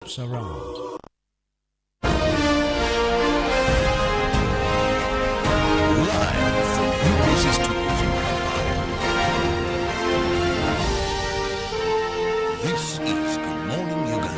shops around. Live from UBC Studios in Kampala. This is Good Morning Uganda.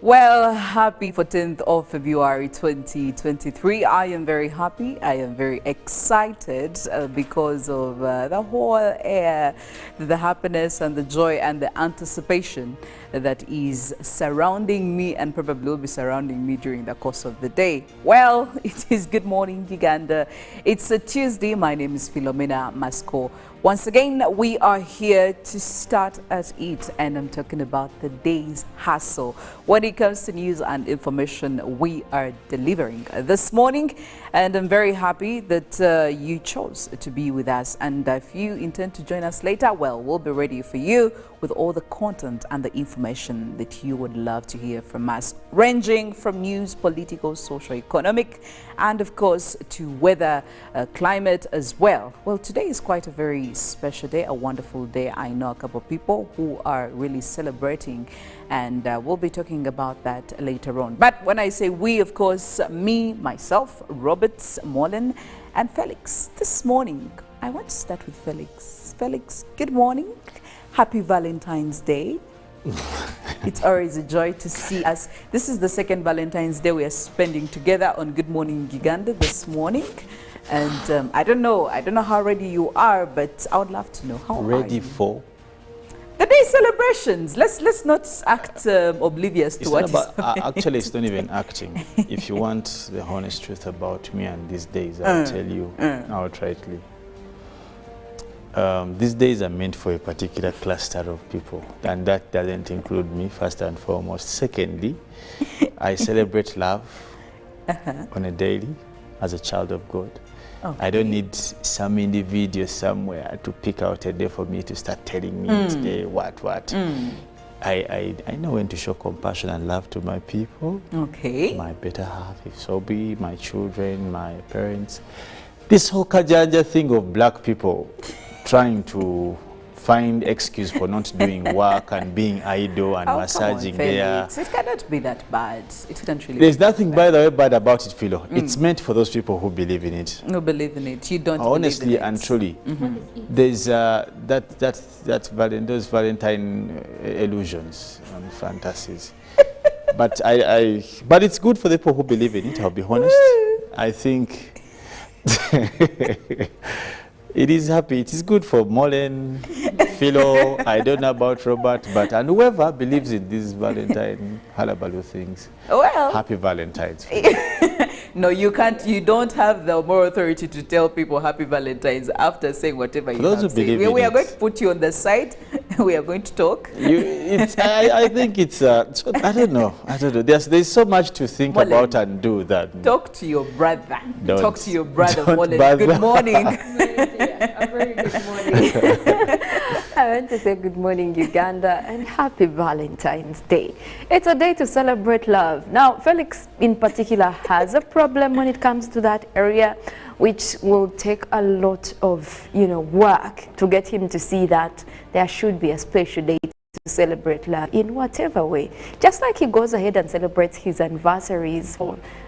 Well, happy 14th of February 2023. I am very happy. I am very excited because of the whole air, the happiness and the joy and the anticipation that is surrounding me and probably will be surrounding me during the course of the day. Well, it is Good Morning Uganda. It's a Tuesday. My name is Philomena Mastiko. Once again, we are here to start at it, and I'm talking about the day's hustle. When it comes to news and information, we are delivering this morning, and I'm very happy that you chose to be with us. And if you intend to join us later, well, we'll be ready for you with all the content and the information that you would love to hear from us, ranging from news, political, social, economic, and of course to weather, climate as well. Well, today is quite a very special day, a wonderful day. I know a couple of people who are really celebrating, and we'll be talking about that later on. But when I say we, of course, me, myself, Robert, Mollen, and Felix. This morning, I want to start with Felix. Felix, good morning. Happy Valentine's Day. It's always a joy to see us. This is the second Valentine's Day we are spending together on Good Morning Uganda this morning. And I don't know how ready you are, but I would love to know how ready are you? For the day celebrations. Let's not act oblivious to what is actually, it's not even acting. If you want the honest truth about me and these days, I'll tell you outrightly. These days are meant for a particular cluster of people, and that doesn't include me, first and foremost. Secondly, I celebrate love on a daily as a child of God. Okay. I don't need some individual somewhere to pick out a day for me to start telling me today what. I know when to show compassion and love to my people. Okay. My better half, if so be, my children, my parents. This whole kajanja thing of black people trying to find excuse for not doing work and being idle and massaging there. It cannot be that bad. It can't really. There's nothing, by the way, bad about it, Philo. It's meant for those people who believe in it. Who believe in it. You don't. Honestly believe in and truly, there's those Valentine illusions and fantasies. But but it's good for the people who believe in it. I'll be honest. I think. It is happy. It is good for Mollen, Philo, I don't know about Robert, but and whoever believes in these Valentine hullabaloo things. Well, happy Valentine's. No, you can't. You don't have the moral authority to tell people happy Valentine's after saying whatever you have to say. We are going to put you on the side. We are going to talk. I think it's. I don't know. There's so much to think about and do that. Talk to your brother. Talk to your brother. Mollen. Good morning. A very good morning. I want to say good morning, Uganda, and happy Valentine's Day. It's a day to celebrate love. Now, Felix in particular has a problem when it comes to that area, which will take a lot of, work to get him to see that there should be a special day to celebrate love in whatever way. Just like he goes ahead and celebrates his anniversaries.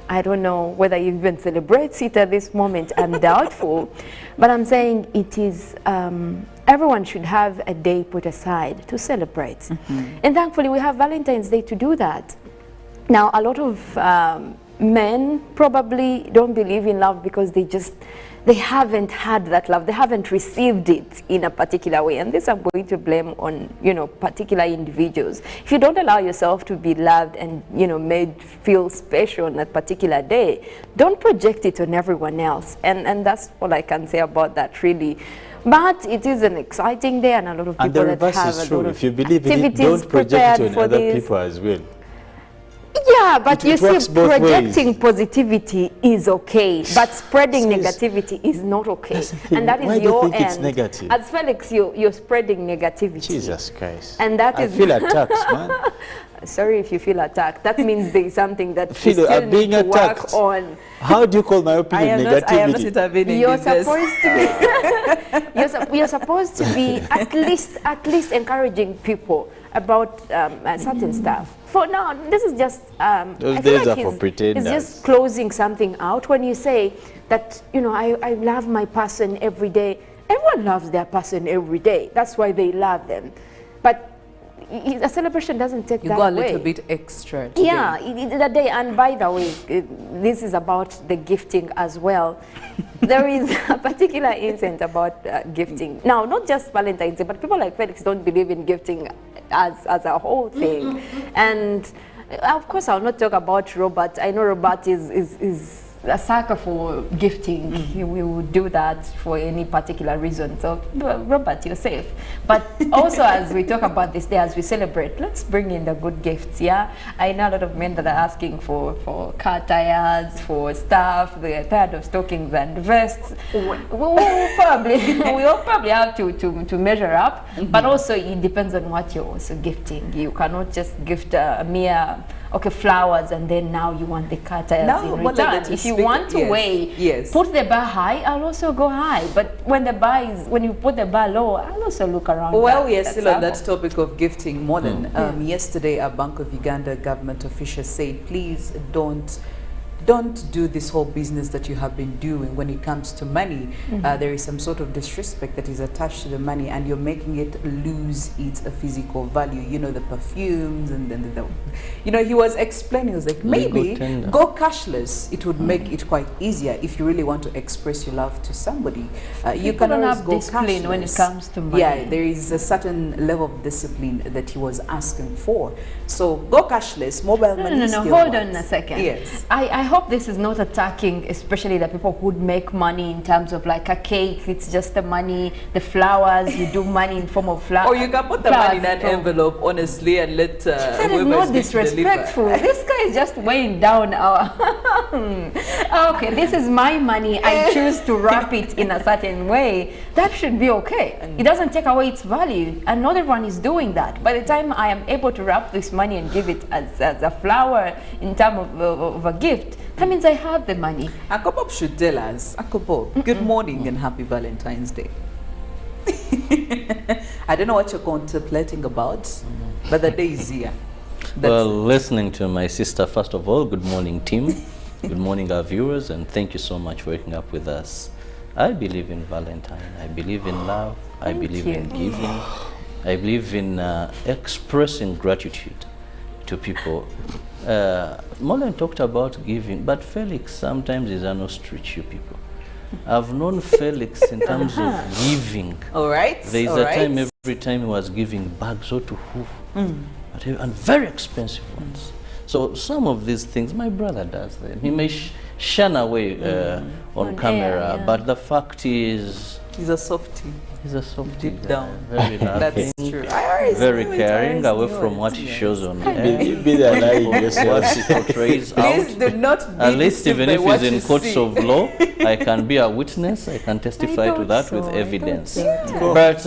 I don't know whether he even celebrates it at this moment. I'm doubtful. But I'm saying it is, everyone should have a day put aside to celebrate. And thankfully, we have Valentine's Day to do that. Now, a lot of men probably don't believe in love because they haven't had that love. They haven't received it in a particular way. And this I'm going to blame on, particular individuals. If you don't allow yourself to be loved and, made feel special on that particular day, don't project it on everyone else. And that's all I can say about that, really. But it is an exciting day, and a lot of people that have a lot of if you believe in it, don't project it on other people as well. Yeah, but you see, works both projecting ways. positivity is okay, but spreading negativity is not okay. And that is Why do you your think end. it's negative? As Felix, you're spreading negativity. Jesus Christ. And that is... I feel attacked, man. Sorry if you feel attacked. That means there is something that you Philo, still I'm need being to attacked. work on. How do you call my I opinion am negativity? not intervening You're in this. supposed to be you're supposed to be at least encouraging people about certain stuff. For now, this is just Those I feel days like are for pretenders. he's just closing something out when you say that, you know, I love my person every day. Everyone loves their person every day. That's why they love them. But a celebration doesn't take You that got a way. little bit extra today. Yeah, the day, and by the way, this is about the gifting as well. There is a particular incident about gifting. Now, not just Valentine's Day, but people like Felix don't believe in gifting as a whole thing. And of course, I'll not talk about Robert. I know Robert is a sucker for gifting. He will do that for any particular reason. So, Robert, you're safe. But also, as we talk about this day, as we celebrate, let's bring in the good gifts, yeah? I know a lot of men that are asking for car tires, for stuff. They're tired of stockings and vests. We'll probably have to measure up. But also, it depends on what you're also gifting. You cannot just gift a mere... okay, flowers, and then now you want the car tires in return. If you want to put the bar high, I'll also go high. But when you put the bar low, I'll also look around. Well, we are still on that topic of gifting, Mollen. Yesterday, a Bank of Uganda government official said, please don't do this whole business that you have been doing when it comes to money. There is some sort of disrespect that is attached to the money, and you're making it lose its physical value. You know, the perfumes and then you know, he was explaining, he was like, maybe go cashless. It would make it quite easier if you really want to express your love to somebody. You can always go cashless when it comes to money. Yeah, there is a certain level of discipline that he was asking for. So go cashless, mobile money. No, hold on a second. Yes. I hope this is not attacking, especially the people who would make money in terms of like a cake. It's just the money, the flowers. You do money in form of flowers. Or you can put the money in an envelope, honestly, and let that is not disrespectful. This guy is just weighing down our. Okay, this is my money. I choose to wrap it in a certain way. That should be okay. It doesn't take away its value, and not everyone is doing that. By the time I am able to wrap this money and give it as a flower in terms of a gift, that means I have the money. Uncle Bob should tell us, Uncle Bob, good morning and happy Valentine's Day. I don't know what you're contemplating about, but the day is here. Well, listening to my sister, first of all, good morning, team. Good morning, our viewers, and thank you so much for waking up with us. I believe in Valentine. I believe in love. I believe in giving. I believe in expressing gratitude to people. Mollen talked about giving, but Felix sometimes is an ostrich, you people. I've known Felix in terms of giving. All right. There is a time, every time he was giving bags or to hoof, and very expensive ones. So some of these things, my brother does them. He may shun away on camera, but the fact is... He's a softie. He's a softie. Deep down. Very loving. That's true. Very caring, away from what he shows on air. You be there lying yourself. What he portrays Please out. do not be At least even if what he's in you courts see. of law, I can be a witness. I can testify to that with evidence. But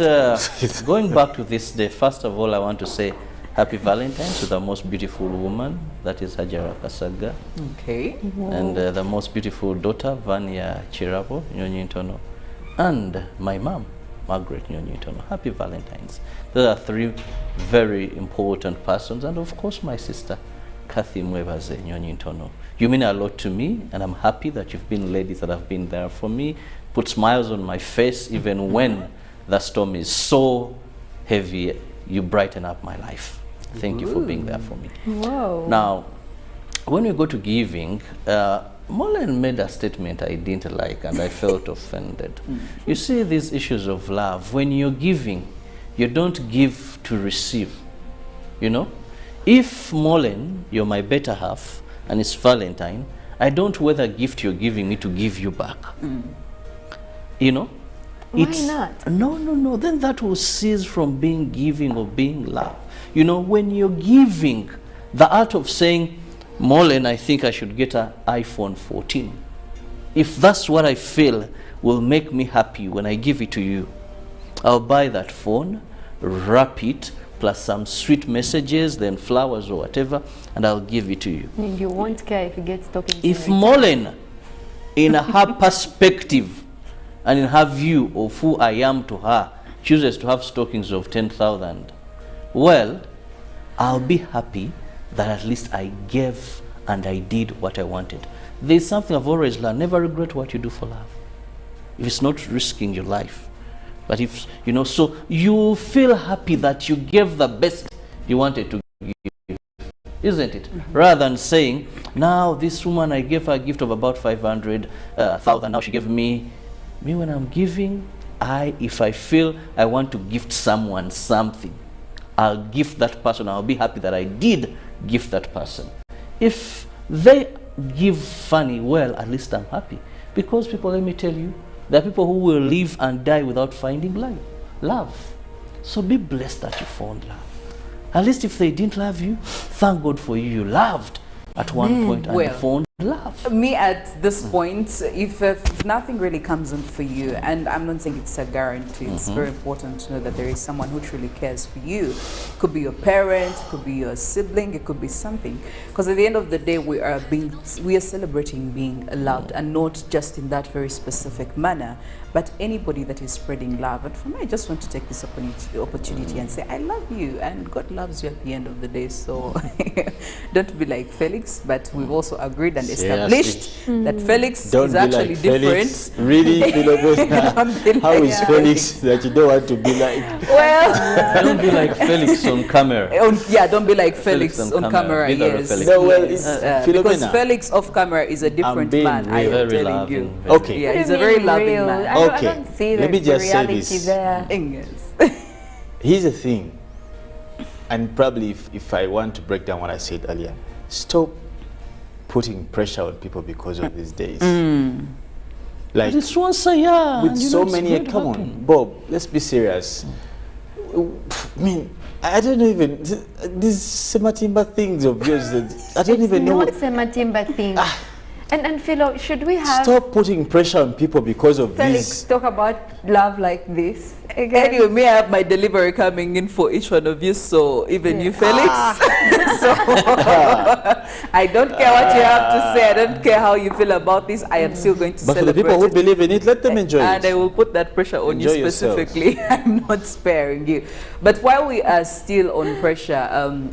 going back to this day, first of all, I want to say happy Valentine's to the most beautiful woman, that is Hajara Kasaga. Okay. And the most beautiful daughter, Vanya Kirabo, Nyonyintono. And my mom, Margaret Nyonyintono. Happy Valentine's. Those are three very important persons. And of course, my sister, Kathy Mwebaze Nyonyintono. You mean a lot to me, and I'm happy that you've been ladies that have been there for me, put smiles on my face, even when the storm is so heavy, you brighten up my life. Thank you for being there for me. Whoa. Now, when we go to giving, Mollen made a statement I didn't like, and I felt offended. You see, these issues of love, when you're giving, you don't give to receive. You know? If Mollen, you're my better half, and it's Valentine, I don't wear the gift you're giving me to give you back. You know? Why not? No. Then that will cease from being giving or being love. You know, when you're giving, the art of saying, Mollen, I think I should get an iPhone 14. If that's what I feel will make me happy when I give it to you, I'll buy that phone, wrap it, plus some sweet messages, then flowers or whatever, and I'll give it to you. You won't care if you get stockings. If Mollen, in her perspective, and in her view of who I am to her, chooses to have stockings of 10,000, well, I'll be happy that at least I gave and I did what I wanted. There's something I've always learned: never regret what you do for love. If it's not risking your life. But if, you know, so you feel happy that you gave the best you wanted to give, isn't it? Rather than saying, now this woman, I gave her a gift of about 500,000, now she gave me when I'm giving, if I feel I want to gift someone something, I'll gift that person. I'll be happy that I did gift that person. If they give funny, well, at least I'm happy. Because people, let me tell you, there are people who will live and die without finding love. So be blessed that you found love. At least if they didn't love you, thank God for you. You loved at one point and you found love. Me at this point, if nothing really comes in for you, and I'm not saying it's a guarantee, it's very important to know that there is someone who truly cares for you. It could be your parent, it could be your sibling, it could be something. Because at the end of the day, we are celebrating being loved, and not just in that very specific manner, but anybody that is spreading love. And for me, I just want to take this opportunity and say, I love you, and God loves you at the end of the day. So don't be like Felix, but we've also agreed and established that Felix is actually different. Felix. Really, Philomena? How is Felix that you don't want to be like? Well, don't be like Felix on camera. Yeah, don't be like Felix on camera. Yes. No, well, it's because Felix off camera is a different man. I am telling you. Okay. Yeah, he's a very loving man. Okay. I don't see Let me just say reality this. there. Here's the thing, and probably if I want to break down what I said earlier, stop putting pressure on people because of these days. Like, This once a year. with so many, come on, Bob, let's be serious. I mean, I don't even, these Sematimba things of yours, I don't even know. It's not Sematimba thing. And Philo, should we have Stop putting pressure on people because of Felix this. talk about love like this again? Anyway, may I have my delivery coming in for each one of you, so even you, Felix. So I don't care what you have to say. I don't care how you feel about this. I am still going to But for celebrate the people who it. believe in it, let them enjoy And I it. will put that pressure on Enjoy you specifically. I'm not sparing you. But while we are still on pressure,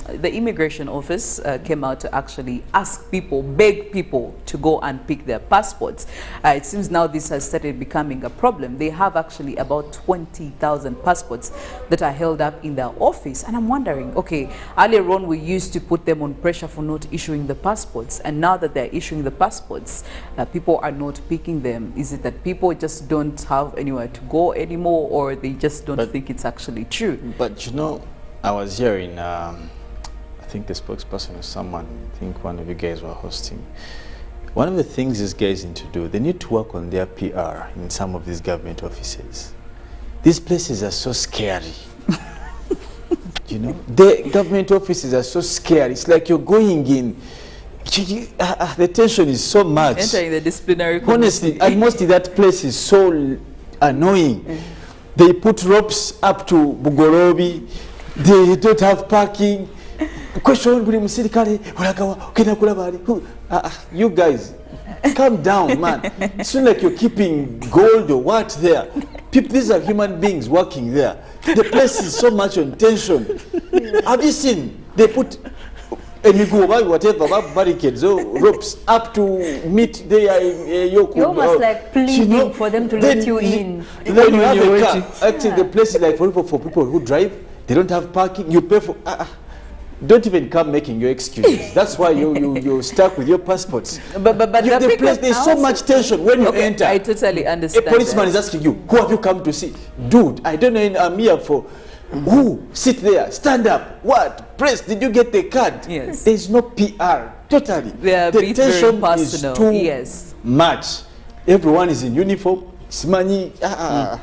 the immigration office came out to actually ask people, beg people to go and pick their passports. It seems now this has started becoming a problem. They have actually about 20,000 passports that are held up in their office. And I'm wondering, okay, earlier on we used to put them on pressure for not issuing the passports. And now that they're issuing the passports, people are not picking them. Is it that people just don't have anywhere to go anymore, or they just don't think it's actually true? But you know, I was hearing, I think the spokesperson or someone, I think one of you guys were hosting. One of the things these guys need to do, they need to work on their PR in some of these government offices. These places are so scary. You know, the government offices are so scary. It's like you're going in, the tension is so much. Entering the disciplinary committee. Honestly, and mostly that place is so annoying. They put ropes up to Bugorobi. They don't have parking. Question you guys, calm down, man. It's not like you're keeping gold or what there. People, these are human beings working there. The place is so much on tension. Have you seen? They put whatever barricades or ropes up to meet their You're almost like pleading for them to let you in. Then you have a car. Actually, the place is like for people who drive. They don't have parking. You pay for. Don't even come making your excuses. That's why you're stuck with your passports. But the place, there's so much tension when you enter. I totally understand. A policeman is asking you, who have you come to see? Dude, I don't know, I'm here for who? Sit there, stand up. What? Press, did you get the card? Yes. There's no PR. Totally. The tension is too yes. much. Everyone is in uniform. Simanyi,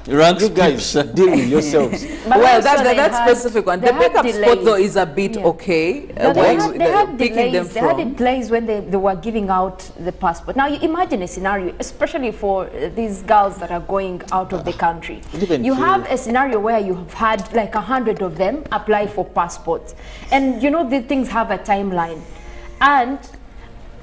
Ranks you guys pips. deal with yourselves. But Well, also they that had- specific one. they The had pickup spot delays. though is a bit Yeah. okay. No, they where had picking them delays. They had from. delays when they were giving out the passport. Now, you imagine a scenario, especially for these girls that are going out of the country. Even You for- have a scenario where you have had like 100 of them apply for passports. And you know, these things have a timeline. And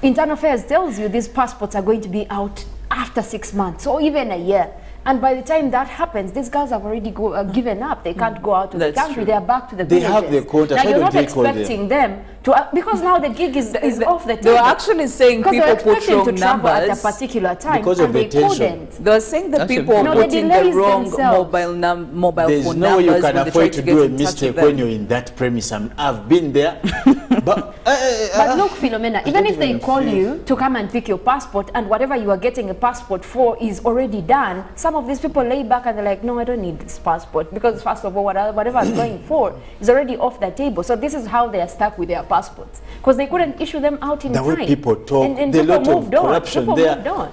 Internal Affairs tells you these passports are going to be out after 6 months or even a year. And by the time that happens, these girls have already given up. They can't go out of the That's country. true. They are back to the They villages. have their quotas. Now, Why you're don't not they call them? expecting them to, because now the gig is off the table. They were actually saying Because people they're put expecting wrong to travel at a numbers. particular time Because and of they the tension. couldn't. They were saying the Actually, people no, they putting the delays wrong themselves. mobile There's phone no way you numbers can when they try afford to to get do a in touch with mistake them. when you're in that premise. I've been there. But But look, Philomena, even don't if they even call feel- you to come and pick your passport and whatever you are getting a passport for is already done, some of these people lay back and they're like, no, I don't need this passport because first of all, whatever I'm going for is already off the table. So this is how they are stuck with their passports because they couldn't issue them out in the time. way people talk, and the people lot of moved on. corruption People there. moved on.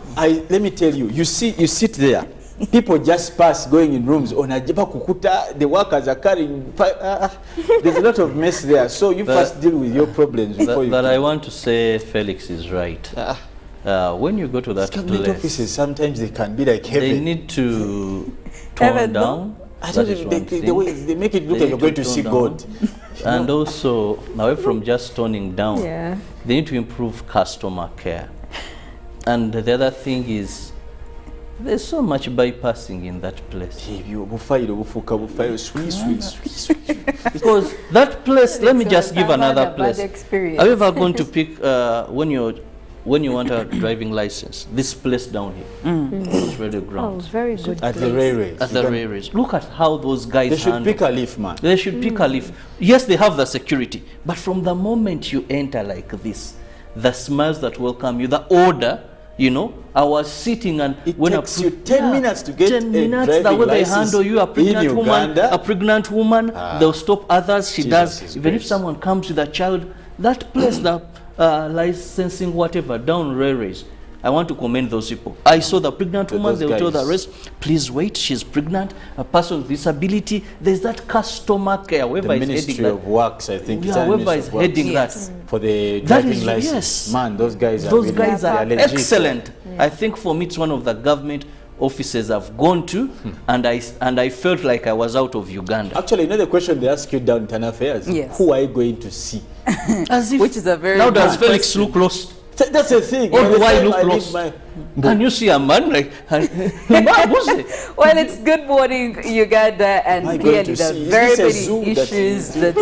Let me tell you, you sit there. People just pass going in rooms on Ajaba Kukuta, the workers are carrying. There's a lot of mess there. So you first deal with your problems before you. That I want to say Felix is right. When you go to that Government place, offices sometimes they can be like heaven. they need to tone Heaven, no? down. I That don't is know, one the thing. way they make it look They like you're need going to to see tone God. And also, away from just toning down, Yeah. they need to improve customer care. And the other thing is, there's so much bypassing in that place. Because that place, let me just give another place. Have you ever gone to pick when you want a driving license? This place down here, it's really Oh, ground. very good. At the place. railways. At the railways, look at how those guys They should handle. pick a leaf, man. They should pick a leaf. Yes, they have the security, but from the moment you enter like this, the smiles that welcome you, the order, you know, I was sitting and It when takes you 10 minutes to get 10 a minutes, the driving way they license handle you, a pregnant in woman, Uganda. a pregnant woman, they'll stop others. She Jesus does. is Even if grace. someone comes with a child, that place, the licensing, whatever, down railways. I want to commend those people. I saw the pregnant woman, Those they'll tell the guys. rest, please wait, she's pregnant, a person with disability. There's that customer care, whoever The is heading Ministry that. of Works, I think. Yeah, it's the whoever Ministry is of Works. heading Yes. that. For the That driving is- license. yes. Man, those guys are Those really, guys they are legit. excellent. I think for me, it's one of the government offices I've gone to, and I felt like I was out of Uganda. Actually, you know the question they ask you down in affairs? Yes. Who are you going to see? As if Which is a very now does good Felix look lost? That's the thing. Or By the do I time look leave lost? my- Can you see a man like man, who's it? Well, it's good morning, Uganda, and Am I going clearly to there are see? Is very this a zoo many that- issues that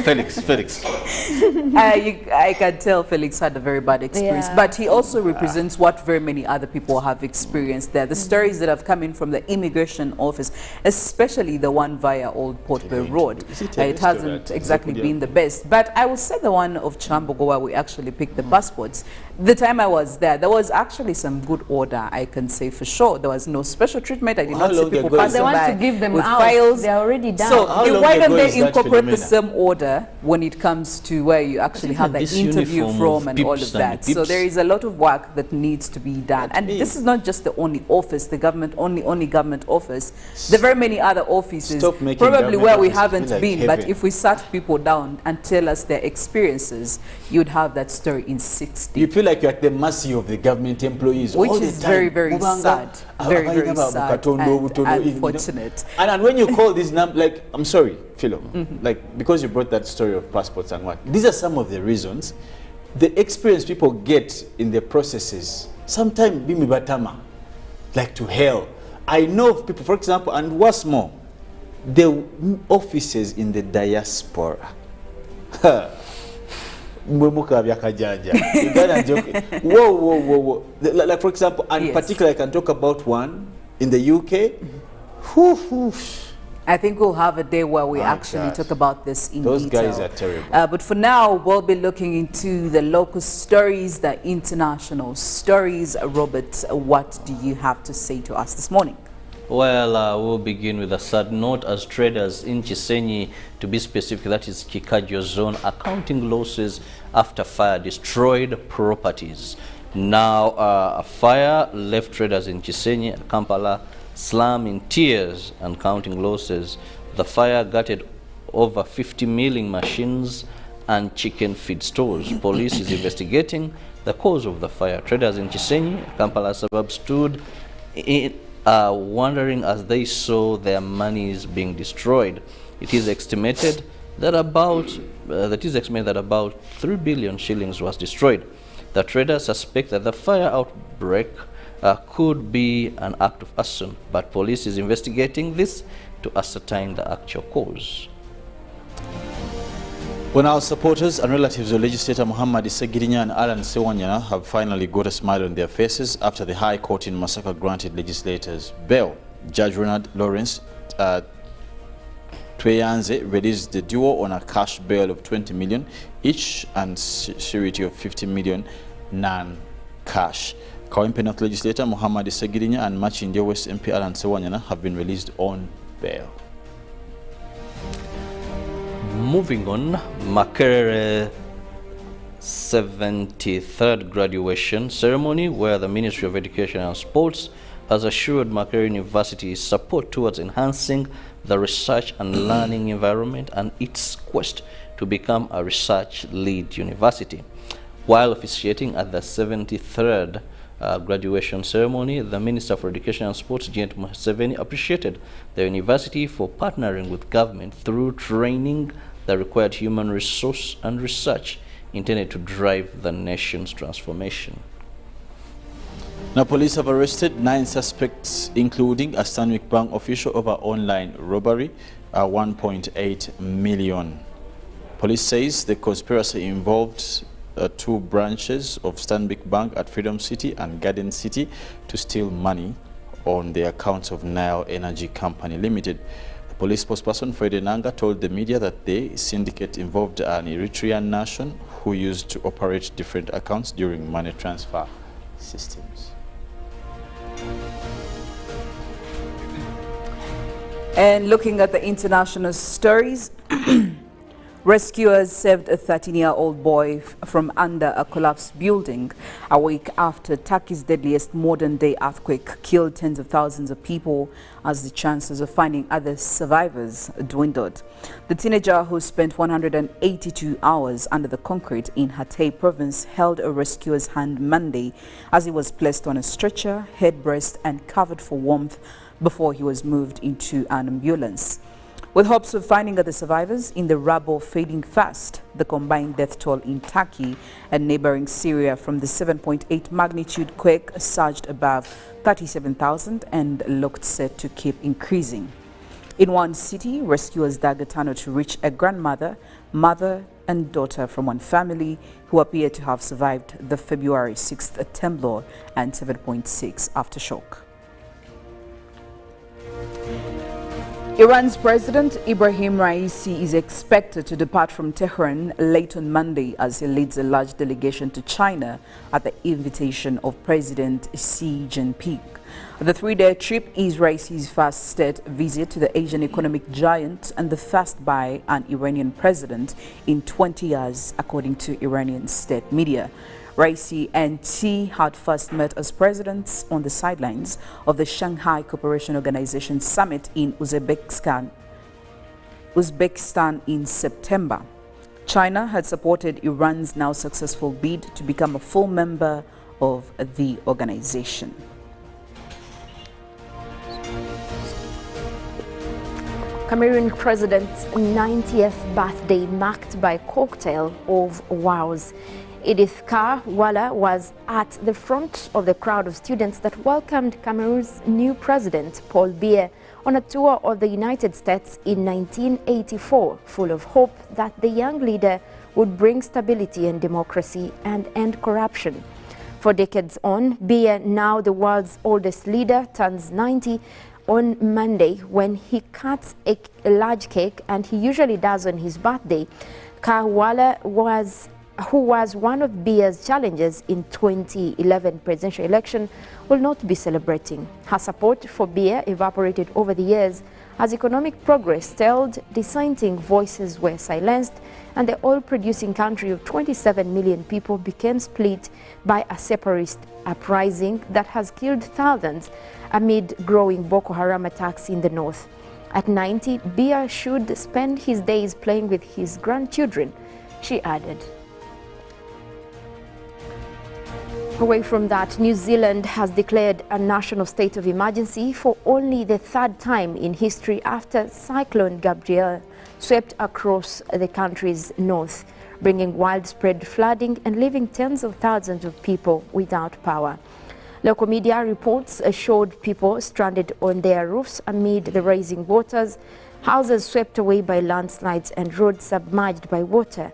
Felix. I can tell Felix had a very bad experience, Yeah. but he also represents what very many other people have experienced there. The stories that have come in from the immigration office, especially the one via Old Port Bay Road, Is it a it hasn't restaurant? exactly Is it been the best. But I will say the one of Chambogo where we actually picked the passports. The time I was there was actually some good order, I can say for sure. There was no special treatment. I did How not see long people ago is passing They want by to give them with out. files. They're already done. So How you- long why don't ago they is that, incorporate the Philomena? same order when it comes to where you actually have the this interview uniform from of and all pips of and that? So pips. there is a lot of work that needs to be done. And me. this is not just the only office, the government, only government office. There are very many other offices, Stop making probably government where we offices haven't feel like been. But heaven. if we sat people down and tell us their experiences, you'd have that story in 60. You feel like you're at the mercy of the government employees Which all the is time. very, very Mubanga, sad. Very, abayina very ba sad Bukatondo, and Butondo, you know. unfortunate. And when you call these numbers, like, I'm sorry, Philo, like, because you brought that story of passports and what, these are some of the reasons. The experience people get in the processes, sometimes bimi batama, like to hell. I know of people, for example, and what's more, the offices in the diaspora. Whoa. Like, for example, and Yes. particularly I can talk about one in the UK. Whew. I think we'll have a day where we My actually God. talk about this in Those detail. guys are terrible. But for now, we'll be looking into the local stories, the international stories. Robert, what do you have to say to us this morning? Well, we'll begin with a sad note as traders in Chisenyi, to be specific, that is Kikajo zone, accounting losses after fire destroyed properties. Now, a fire left traders in Chisenyi and Kampala slum in tears and counting losses. The fire gutted over 50 milling machines and chicken feed stores. Police is investigating the cause of the fire. Traders in Chisenyi, Kampala suburb stood wondering as they saw their monies being destroyed. It is estimated that about 3 billion shillings was destroyed. The traders suspect that the fire outbreak could be an act of arson, but police is investigating this to ascertain the actual cause. When our supporters and relatives of legislator Muhammad Kenyena and Alan Sewanyana have finally got a smile on their faces after the High Court in Masaka granted legislators bail, Judge Ronald Lawrence Tweyanze released the duo on a cash bail of 20 million each and surety of 50 million non-cash. Kawempe North legislator Muhammad Kenyena and Machindia West MP Alan Sewanyana have been released on bail. Moving on, Makerere 73rd graduation ceremony, where the Ministry of Education and Sports has assured Makerere University support towards enhancing the research and learning environment and its quest to become a research-led university. While officiating at the 73rd graduation ceremony, the Minister for Education and Sports, Janet Museveni, appreciated the university for partnering with government through training the required human resource and research intended to drive the nation's transformation. Now, police have arrested 9 suspects, including a Stanwick Bank official, over online robbery, 1.8 million. Police says the conspiracy involved 2 branches of Stanwick Bank at Freedom City and Garden City to steal money on the accounts of Nile Energy Company Limited. The police spokesperson Fred Enanga told the media that the syndicate involved an Eritrean nation who used to operate different accounts during money transfer systems. And looking at the international stories, rescuers saved a 13-year-old boy from under a collapsed building a week after Turkey's deadliest modern-day earthquake killed tens of thousands of people as the chances of finding other survivors dwindled. The teenager, who spent 182 hours under the concrete in Hatay province, held a rescuer's hand Monday as he was placed on a stretcher, head braced and covered for warmth before he was moved into an ambulance. With hopes of finding other survivors in the rubble fading fast, the combined death toll in Turkey and neighboring Syria from the 7.8 magnitude quake surged above 37,000 and looked set to keep increasing. In one city, rescuers dug a tunnel to reach a grandmother, mother and daughter from one family who appear to have survived the February 6th temblor and 7.6 aftershock. Iran's President Ibrahim Raisi is expected to depart from Tehran late on Monday as he leads a large delegation to China at the invitation of President Xi Jinping. The 3-day trip is Raisi's first state visit to the Asian economic giant and the first by an Iranian president in 20 years, according to Iranian state media. Raisi and Xi had first met as presidents on the sidelines of the Shanghai Cooperation Organization Summit in Uzbekistan in September. China had supported Iran's now successful bid to become a full member of the organization. Cameroon President's 90th birthday marked by a cocktail of wows. Edith Wala was at the front of the crowd of students that welcomed Cameroon's new president, Paul Biya, on a tour of the United States in 1984, full of hope that the young leader would bring stability and democracy and end corruption. For decades on, Biya, now the world's oldest leader, turns 90 on Monday when he cuts a large cake, and he usually does on his birthday. Wala who was one of Biya's challengers in 2011 presidential election, will not be celebrating. Her support for Biya evaporated over the years As economic progress stalled, dissenting voices were silenced, and the oil-producing country of 27 million people became split by a separatist uprising that has killed thousands amid growing Boko Haram attacks in the north. At 90, Biya should spend his days playing with his grandchildren, she added. Away from that, New Zealand has declared a national state of emergency for only the third time in history after Cyclone Gabrielle swept across the country's north, bringing widespread flooding and leaving tens of thousands of people without power. Local media reports showed people stranded on their roofs amid the rising waters, houses swept away by landslides and roads submerged by water.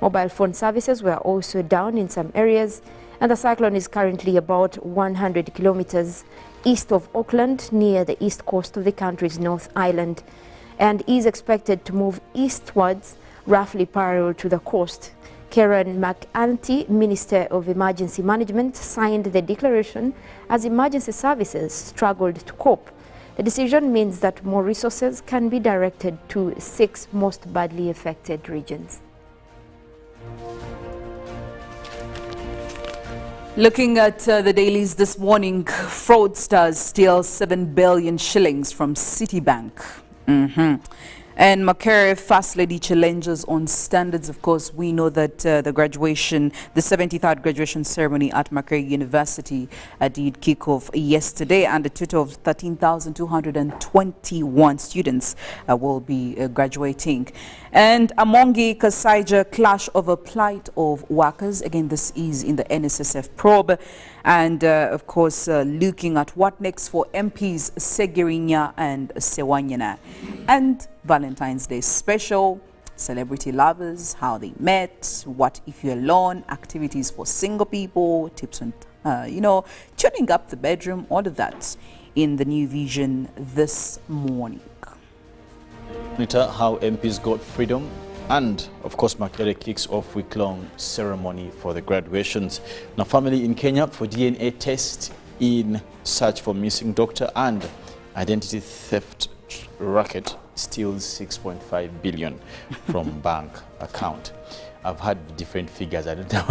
Mobile phone services were also down in some areas, and the cyclone is currently about 100 kilometers east of Auckland, near the east coast of the country's North Island, and is expected to move eastwards, roughly parallel to the coast. Karen McAnty, Minister of Emergency Management, signed the declaration as emergency services struggled to cope. The decision means that more resources can be directed to 6 most badly affected regions. Looking at the dailies this morning, fraudsters steal 7 billion shillings from Citibank. And Makerere First Lady challenges on standards. Of course, we know that the 73rd graduation ceremony at Makerere University did kick off yesterday, and a total of 13,221 students will be graduating. And Amongi Kasaija clash over plight of workers. Again, this is in the NSSF probe. And of course, looking at what next for MPs Segirinya and Sewanyana. And Valentine's Day special, celebrity lovers, how they met, what if you're alone, activities for single people, tips on, tuning up the bedroom, all of that in the New Vision this morning. Monitor how MPs got freedom, and of course Makerere kicks off week-long ceremony for the graduations. Now, family in Kenya for DNA test in search for missing doctor, and identity theft racket steals 6.5 billion from bank account. I've had different figures. I don't know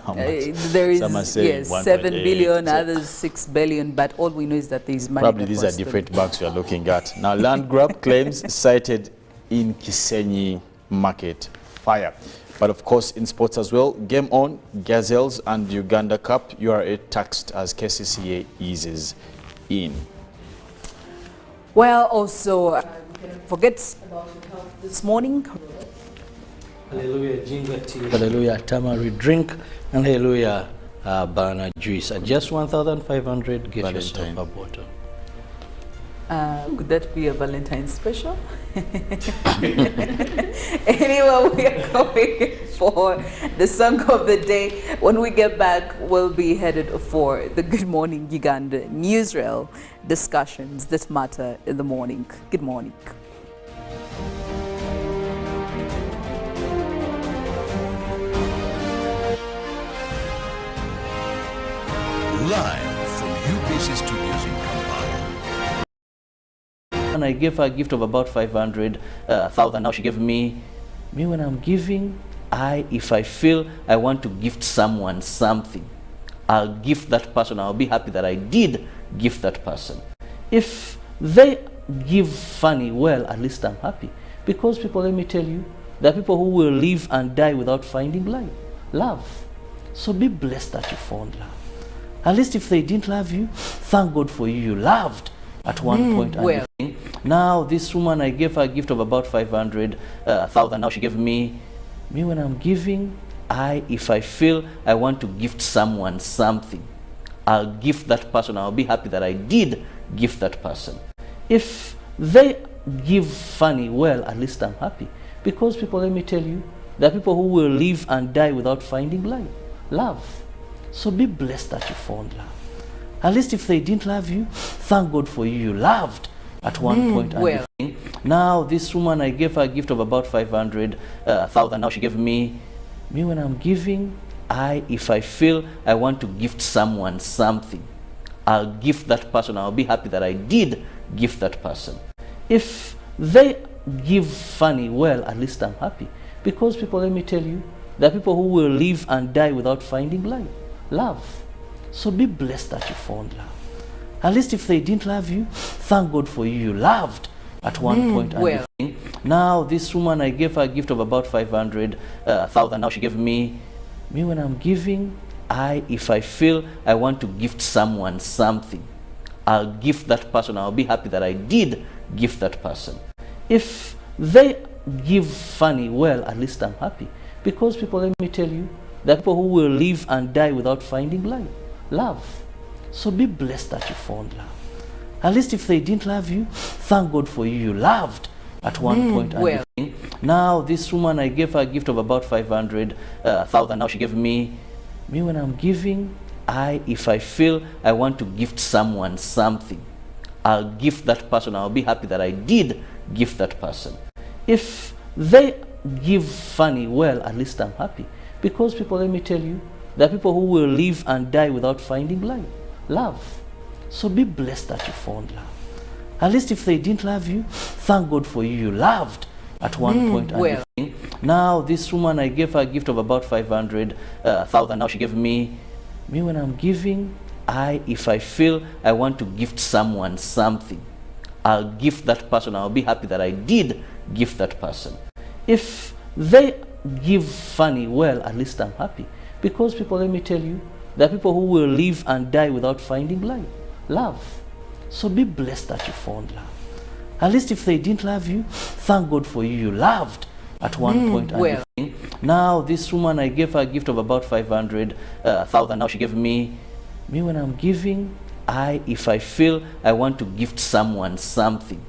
how much. There is, some are saying yes, 7 billion, so others 6 billion, but all we know is that there is money. probably these are different banks we are looking at. Now, land grab claims cited in Kisenyi market fire. But of course, in sports as well, game on, Gazelles and Uganda Cup, URA taxed as KCCA eases in. Well, also, we cannot forget about the health this morning. Hallelujah, ginger tea. Hallelujah, tamarind drink. And hallelujah, banana juice. At just 1,500, get yourself a bottle. Could that be a Valentine's special? Anyway, we are going for the song of the day. When we get back, we'll be headed for the Good Morning Uganda newsreel discussions that matter in the morning. Good morning. Live from UBC Studios in Kampala. And I gave her a gift of about 500,000. Now she gave me when I'm giving, if I feel I want to gift someone something, I'll gift that person. I'll be happy that I did gift that person. If they give funny, well, at least I'm happy. Because people, let me tell you, there are people who will live and die without finding love. So be blessed that you found love. At least if they didn't love you, thank God for you. You loved at one point. Well. Now this woman, I gave her a gift of about 500,000. Now she gave me when I'm giving, if I feel I want to gift someone something, I'll gift that person. I'll be happy that I did gift that person. If they give funny, well, at least I'm happy. Because people, let me tell you, there are people who will live and die without finding love. So be blessed that you found love. At least if they didn't love you, thank God for you. You loved at one point. Well. Now this woman, I gave her a gift of about 500,000. Now she gave me when I'm giving, if I feel I want to gift someone something, I'll gift that person. I'll be happy that I did gift that person. If they give funny, well, at least I'm happy. Because people, let me tell you, there are people who will live and die without finding love. So be blessed that you found love. At least if they didn't love you, thank God for you. You loved at one point. Well. Now this woman, I gave her a gift of about 500,000. Now she gave me when I'm giving, if I feel I want to gift someone something, I'll gift that person. I'll be happy that I did gift that person. If they give funny, well, at least I'm happy. Because people, let me tell you, there are people who will live and die without finding love. So be blessed that you found love. At least if they didn't love you, thank God for you. You loved at one point. Well. Now this woman, I gave her a gift of about 500,000. Now she gave me when I'm giving, if I feel I want to gift someone something, I'll gift that person. I'll be happy that I did gift that person. If they give funny, well, at least I'm happy. Because people, let me tell you, there are people who will live and die without finding love. So be blessed that you found love. At least if they didn't love you, thank God for you. You loved at one point. Well. Now this woman, I gave her a gift of about 500,000. Now she gave me when I'm giving, if I feel I want to gift someone something, I'll gift that person. I'll be happy that I did gift that person. If they give funny, well, at least I'm happy. Because people, let me tell you, there are people who will live and die without finding love. So be blessed that you found love. At least if they didn't love you, thank God for you. You loved at one point. Well. Now this woman, I gave her a gift of about 500,000. Now she gave me when I'm giving, if I feel I want to gift someone something,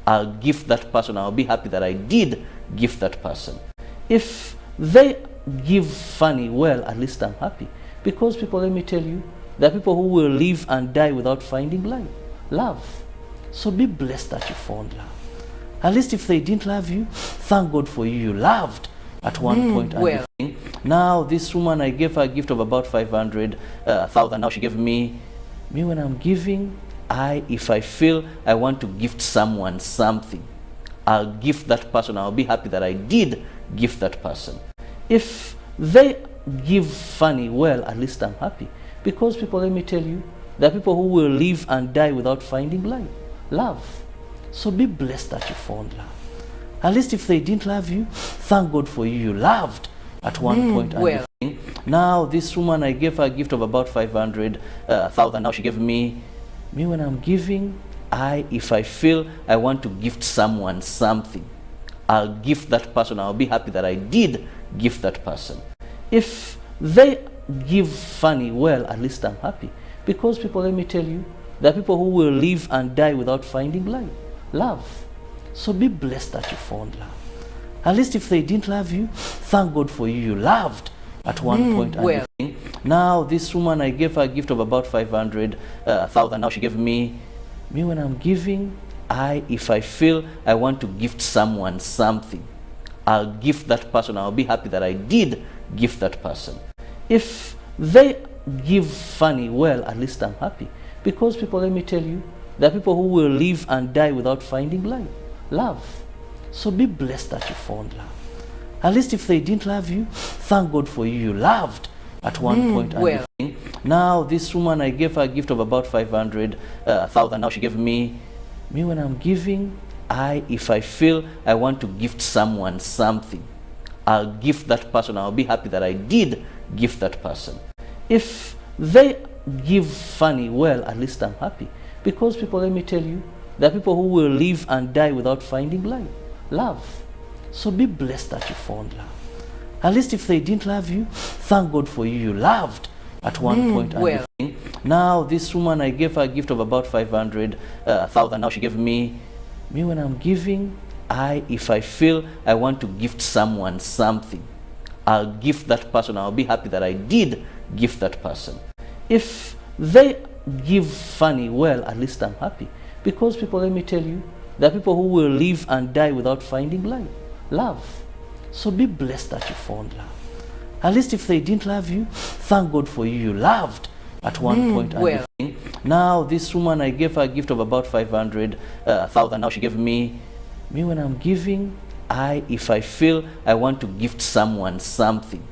I'll gift that person. I'll be happy that I did gift that person. If they give funny, well, at least I'm happy. Because people, let me tell you, there are people who will live and die without finding love. So be blessed that you found love. At least if they didn't love you, thank God for you. You loved at one point. Well. Now this woman, I gave her a gift of about 500,000. Now she gave me when I'm giving, if I feel I want to gift someone something, I'll gift that person. I'll be happy that I did gift that person. If they give funny, well, at least I'm happy. Because people, let me tell you, there are people who will live and die without finding love. So be blessed that you found love. At least if they didn't love you, thank God for you. You loved at one point. Well. Now this woman, I gave her a gift of about 500,000. Now she gave me when I'm giving, if I feel I want to gift someone something, I'll gift that person. I'll be happy that I did gift that person. If they give funny, well, at least I'm happy. Because people, let me tell you, there are people who will live and die without finding love. So be blessed that you found love. At least if they didn't love you, thank God for you. You loved at one point. Well. Now this woman, I gave her a gift of about 500,000. Now she gave me when I'm giving, if I feel I want to gift someone something, I'll gift that person. I'll be happy that I did gift that person. If they give funny, well, at least I'm happy. Because people, let me tell you, there are people who will live and die without finding love. So be blessed that you found love. At least if they didn't love you, thank God for you. You loved at one point. Well. Now this woman, I gave her a gift of about 500,000. Now she gave me when I'm giving, if I feel I want to gift someone something, I'll gift that person. I'll be happy that I did gift that person. If they give funny, well, at least I'm happy. Because people, let me tell you, there are people who will live and die without finding love. So be blessed that you found love. At least if they didn't love you, thank God for you. You loved at one point. Well. Now this woman, I gave her a gift of about 500,000. Now she gave me when I'm giving, if I feel I want to gift someone something, I'll gift that person. I'll be happy that I did gift that person. If they give funny, well, at least I'm happy. Because people, let me tell you, there are people who will live and die without finding love. So be blessed that you found love. At least if they didn't love you, thank God for you. You loved at one point. Well. Now this woman, I gave her a gift of about 500,000. Now she gave me Me, when I'm giving, if I feel I want to gift someone something,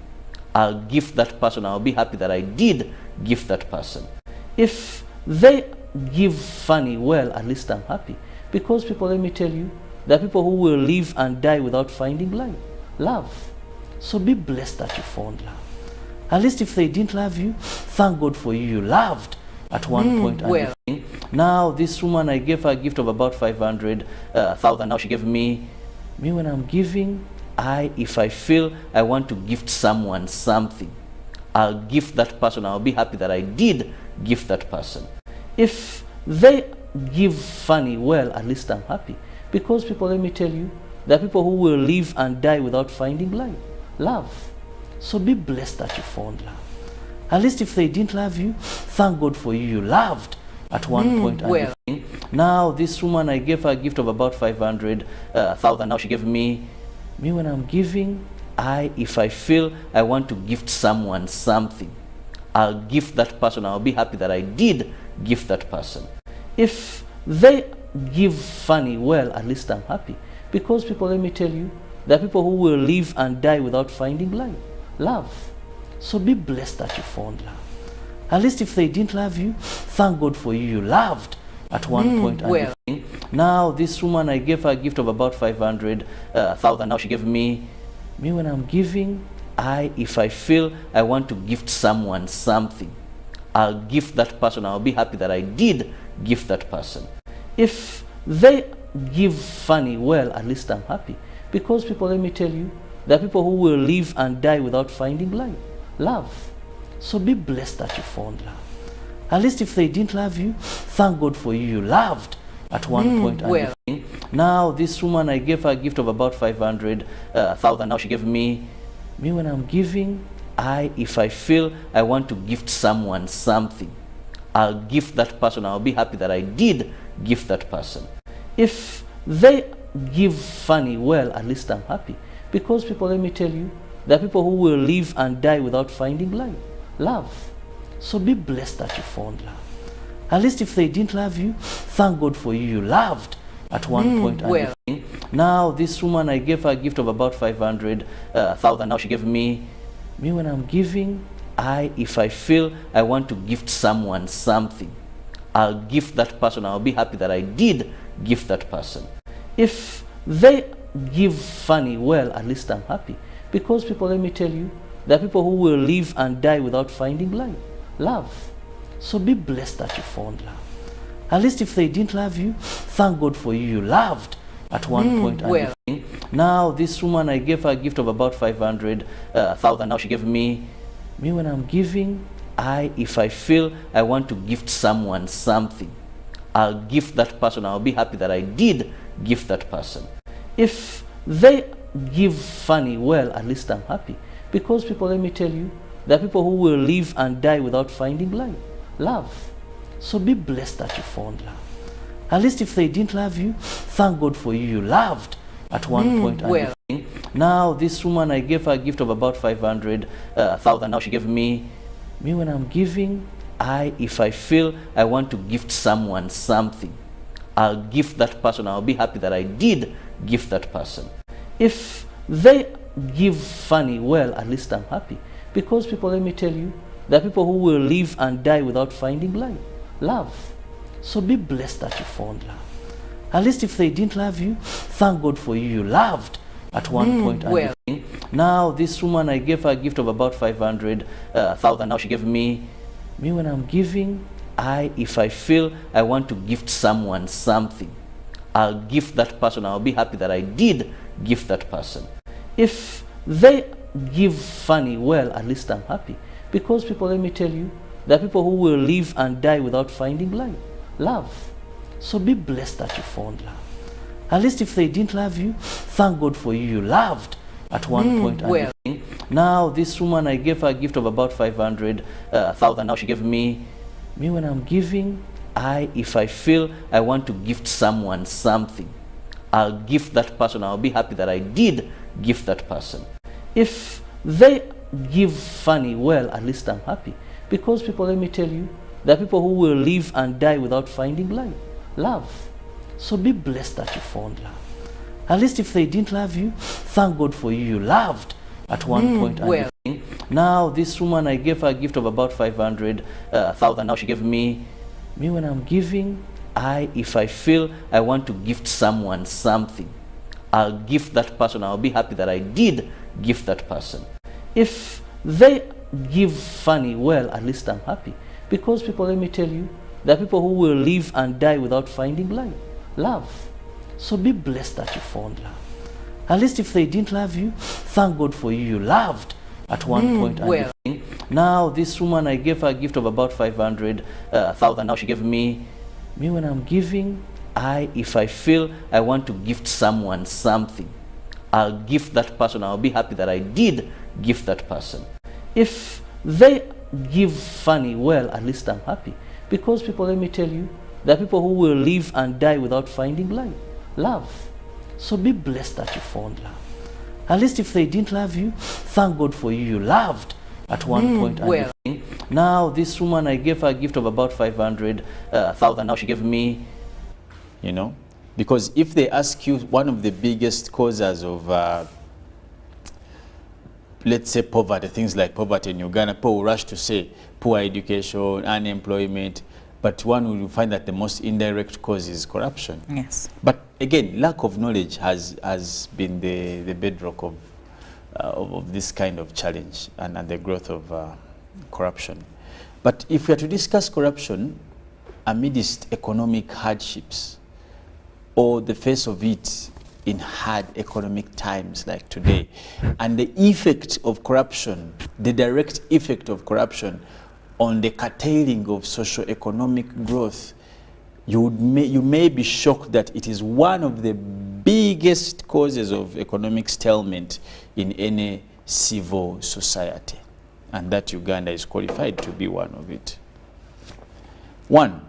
I'll gift that person. I'll be happy that I did gift that person. If they give funny, well, at least I'm happy. Because people, let me tell you, there are people who will live and die without finding love. So be blessed that you found love. At least if they didn't love you, thank God for you. You loved at one point. Well. Now this woman, I gave her a gift of about 500,000. Now she gave me when I'm giving, if I feel I want to gift someone something, I'll gift that person. I'll be happy that I did gift that person. If they give funny, well, at least I'm happy. Because people, let me tell you, there are people who will live and die without finding love. So be blessed that you found love. At least if they didn't love you, thank God for you. You loved at one point. Well. Now this woman, I gave her a gift of about 500,000. Now she gave me when I'm giving, if I feel I want to gift someone something, I'll gift that person. I'll be happy that I did gift that person. If they give funny, well, at least I'm happy. Because people, let me tell you, there are people who will live and die without finding love. So be blessed that you found love. At least if they didn't love you, thank God for you. You loved at one point. Well. Now this woman, I gave her a gift of about 500,000. Now she gave me when I'm giving, if I feel I want to gift someone something, I'll gift that person. I'll be happy that I did gift that person. If they give funny, well, at least I'm happy. Because people, let me tell you, there are people who will live and die without finding love. So be blessed that you found love. At least if they didn't love you, thank God for you. You loved at one point. Well. Now this woman, I gave her a gift of about 500,000. Now she gave me when I'm giving, if I feel I want to gift someone something, I'll gift that person. I'll be happy that I did gift that person. If they give funny, well, at least I'm happy. Because people, let me tell you, there are people who will live and die without finding love. So be blessed that you found love. At least if they didn't love you, thank God for you. You loved at one point. Well. Now this woman, I gave her a gift of about 500,000. Now she gave me when I'm giving, if I feel I want to gift someone something, I'll gift that person. I'll be happy that I did gift that person. If they give funny, well, at least I'm happy. Because people, let me tell you, there are people who will live and die without finding love. So be blessed that you found love. At least if they didn't love you, thank God for you. You loved at one point. Well. Now this woman, I gave her a gift of about 500,000. Now she gave me when I'm giving, if I feel I want to gift someone something, I'll gift that person. I'll be happy that I did gift that person. If they give funny, well, at least I'm happy. Because people, let me tell you, there are people who will live and die without finding love. So be blessed that you found love. At least if they didn't love you, thank God for you. You loved at one point. Well. Now this woman, I gave her a gift of about 500,000. Now she gave me when I'm giving, if I feel I want to gift someone something, I'll gift that person. I'll be happy that I did gift that person. If they give funny, well, at least I'm happy. Because people, let me tell you, there are people who will live and die without finding love. So be blessed that you found love. At least if they didn't love you, thank God for you. You loved at one point. Well. Now this woman, I gave her a gift of about 500,000. Now she gave me when I'm giving, if I feel I want to gift someone something, I'll gift that person. I'll be happy that I did gift that person. If they give funny, well, at least I'm happy. Because people, let me tell you, there are people who will live and die without finding love. So be blessed that you found love. At least if they didn't love you, thank God for you. You loved at one point. Well. Now this woman, I gave her a gift of about 500,000. Now she gave me when I'm giving, if I feel I want to gift someone something, I'll gift that person. I'll be happy that I did gift that person. If they give funny, well, at least I'm happy. Because people, let me tell you, there are people who will live and die without finding love. So be blessed that you found love. At least if they didn't love you, thank God for you. You loved at one point. And well. Now this woman, I gave her a gift of about 500,000. Now she gave me when I'm giving, if I feel I want to gift someone something, I'll gift that person. I'll be happy that I did gift that person. If they give funny, well, at least I'm happy. Because people, let me tell you, there are people who will live and die without finding love. So be blessed that you found love. At least if they didn't love you, thank God for you. You loved at one point. And well. Now this woman, I gave her a gift of about 500,000. Now she gave me when I'm giving, if I feel I want to gift someone something, I'll gift that person. I'll be happy that I did gift that person. If they give funny, well, at least I'm happy. Because people, let me tell you, there are people who will live and die without finding love. So be blessed that you found love. At least if they didn't love you, thank God for you. You loved at one point. And well. Now this woman, I gave her a gift of about 500,000. Now she gave me, you know, because if they ask you one of the biggest causes of let's say poverty, things like poverty in Uganda, people will rush to say poor education, unemployment, but one will find that the most indirect cause is corruption. Yes. But again, lack of knowledge has been the bedrock of this kind of challenge and the growth of corruption. But if we are to discuss corruption amidst economic hardships, or the face of it in hard economic times like today, and the effect of corruption, the direct effect of corruption on the curtailing of socio-economic growth, you may be shocked that it is one of the biggest causes of economic stalemate in any civil society, and that Uganda is qualified to be one of it. One,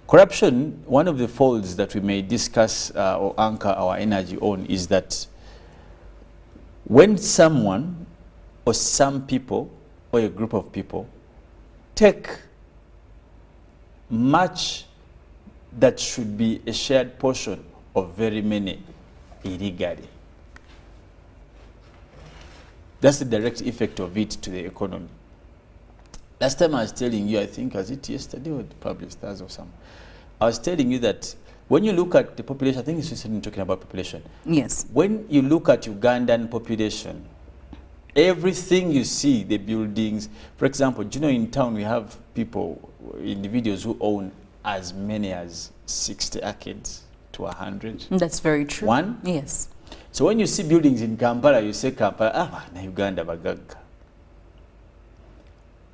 corruption, one of the folds that we may discuss or anchor our energy on is that when someone or some people or a group of people take much that should be a shared portion of very many illegally. That's the direct effect of it to the economy. Last time I was telling you, I think, was it yesterday or probably Thursday or something, I was telling you that when you look at the population, I think it's recently talking about population. Yes. When you look at Ugandan population, everything you see, the buildings, for example, do you know in town we have people, individuals who own as many as 60 acres to 100. That's very true. One? Yes. So when you see buildings in Kampala, you say Kampala, na Uganda bagaga.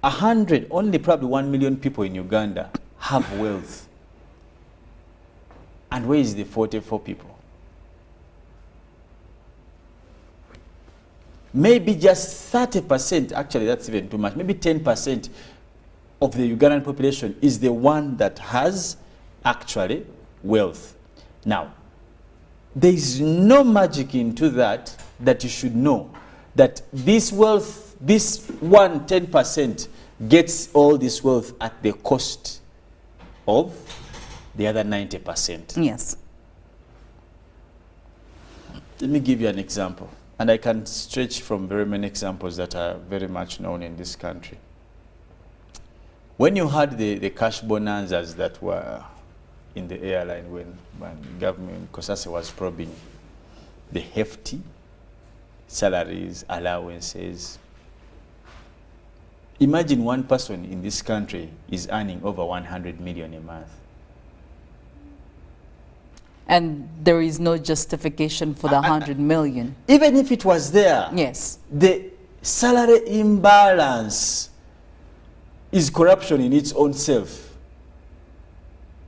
100, only probably 1 million people in Uganda have wealth. And where is the 44 people? Maybe just 30%, actually that's even too much, maybe 10% of the Ugandan population is the one that has actually wealth. Now, there is no magic into that you should know that this wealth, this 10% gets all this wealth at the cost of the other 90%. Yes. Let me give you an example. And I can stretch from very many examples that are very much known in this country. When you had the cash bonanzas that were in the airline when government, Kosase was probing the hefty salaries, allowances. Imagine one person in this country is earning over 100 million a month. And there is no justification for the 100 million. Even if it was there, Yes. the salary imbalance is corruption in its own self.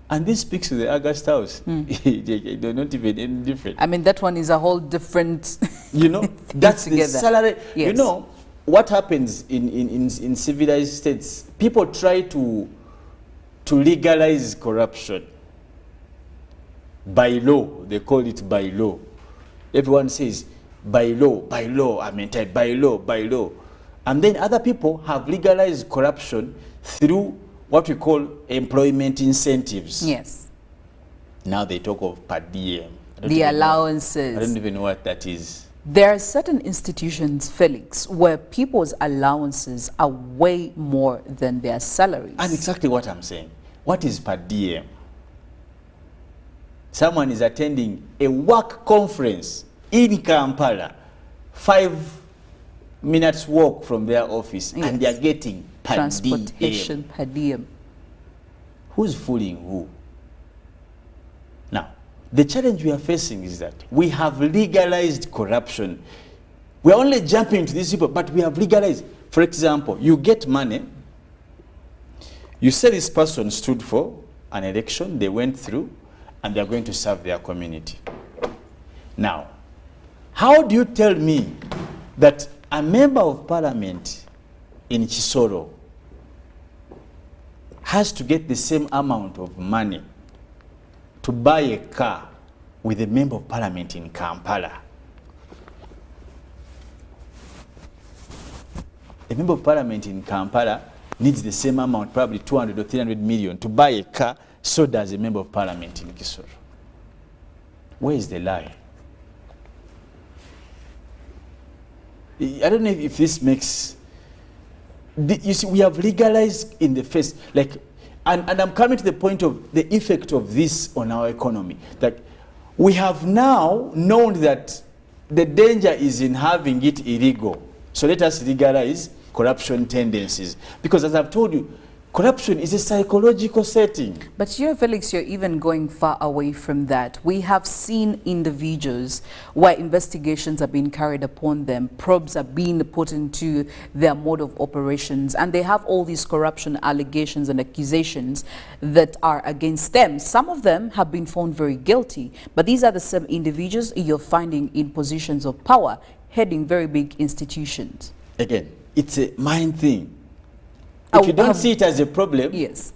And this speaks to the August House. They're not even any different. I mean, that one is a whole different You know, that's the together. salary. Yes. You know, what happens in civilized states, people try to legalize corruption. By law, they call it by law. Everyone says, by law, I'm entitled, by law. And then other people have legalized corruption through what we call employment incentives. Yes. Now they talk of per diem. The allowances. I don't even know what that is. There are certain institutions, Felix, where people's allowances are way more than their salaries. And exactly what I'm saying. What is per diem? Someone is attending a work conference in Kampala, 5 minutes walk from their office, Yes. and they are getting per Transportation diem. per diem. Who's fooling who? Now, the challenge we are facing is that we have legalized corruption. We are only jumping to these people, but we have legalized. For example, you get money, you say this person stood for an election, they went through, and they are going to serve their community. Now, how do you tell me that a member of parliament in Chisoro has to get the same amount of money to buy a car with a member of parliament in Kampala? A member of parliament in Kampala needs the same amount, probably 200 or 300 million, to buy a car. So does a member of parliament in Kisoro. Where is the lie? I don't know if this makes... You see, we have legalized in the face, like, and I'm coming to the point of the effect of this on our economy. That we have now known that the danger is in having it illegal. So let us legalize corruption tendencies. Because as I've told you, corruption is a psychological setting. But you know, Felix, you're even going far away from that. We have seen individuals where investigations are being carried upon them, probes are being put into their mode of operations, and they have all these corruption allegations and accusations that are against them. Some of them have been found very guilty, but these are the same individuals you're finding in positions of power, heading very big institutions. Again, it's a mind thing. If you don't see it as a problem, yes,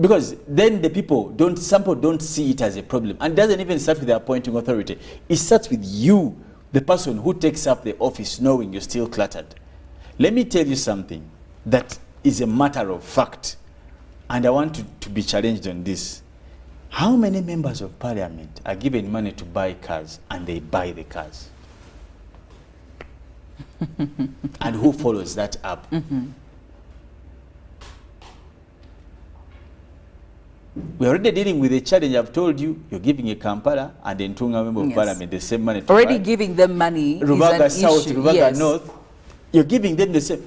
because then the people don't, some people don't see it as a problem, and it doesn't even start with the appointing authority. It starts with you, the person who takes up the office, knowing you're still cluttered. Let me tell you something that is a matter of fact, and I want to be challenged on this. How many members of parliament are given money to buy cars, and they buy the cars? And who follows that up? We're already dealing with a challenge. I've told you, you're giving a Kampala and then Ntunga member of parliament the same money. Already giving them money. Rubaga South, issue. Rubaga Yes. North, you're giving them the same.